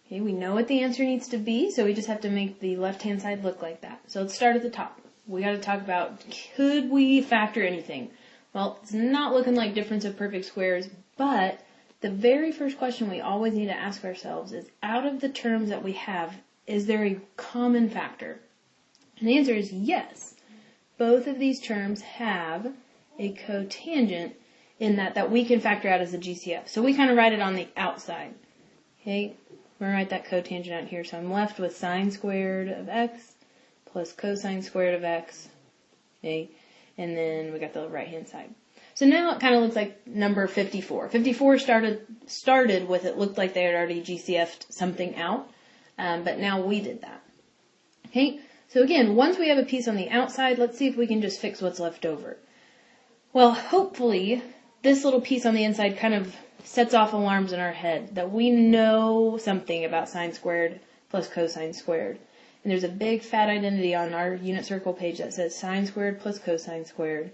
Okay, we know what the answer needs to be, so we just have to make the left-hand side look like that. So let's start at the top. We got to talk about, could we factor anything? Well, it's not looking like difference of perfect squares, but the very first question we always need to ask ourselves is, out of the terms that we have, is there a common factor? And the answer is yes. Both of these terms have a cotangent in that we can factor out as a GCF. So we kind of write it on the outside. Okay, we're going to write that cotangent out here. So I'm left with sine squared of x plus cosine squared of x Okay? And then we got the right-hand side. So now it kind of looks like number 54. 54 started with it looked like they had already GCF'd something out, but now we did that. Okay, so again, once we have a piece on the outside, let's see if we can just fix what's left over. Well, hopefully, this little piece on the inside kind of sets off alarms in our head that we know something about sine squared plus cosine squared. And there's a big fat identity on our unit circle page that says sine squared plus cosine squared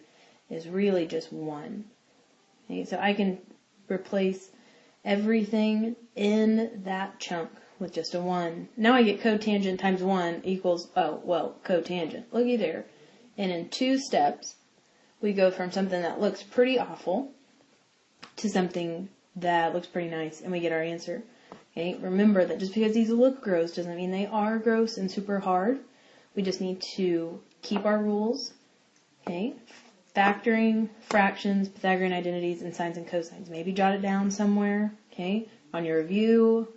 is really just 1. Okay, so I can replace everything in that chunk with just a 1. Now I get cotangent times 1 equals, cotangent. Looky there. And in 2 steps, we go from something that looks pretty awful to something that looks pretty nice, and we get our answer. Okay, remember that just because these look gross doesn't mean they are gross and super hard. We just need to keep our rules. Okay, factoring, fractions, Pythagorean identities, and sines and cosines. Maybe jot it down somewhere, okay, on your review.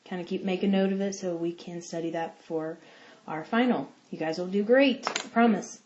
Kind of make a note of it so we can study that for our final. You guys will do great, I promise.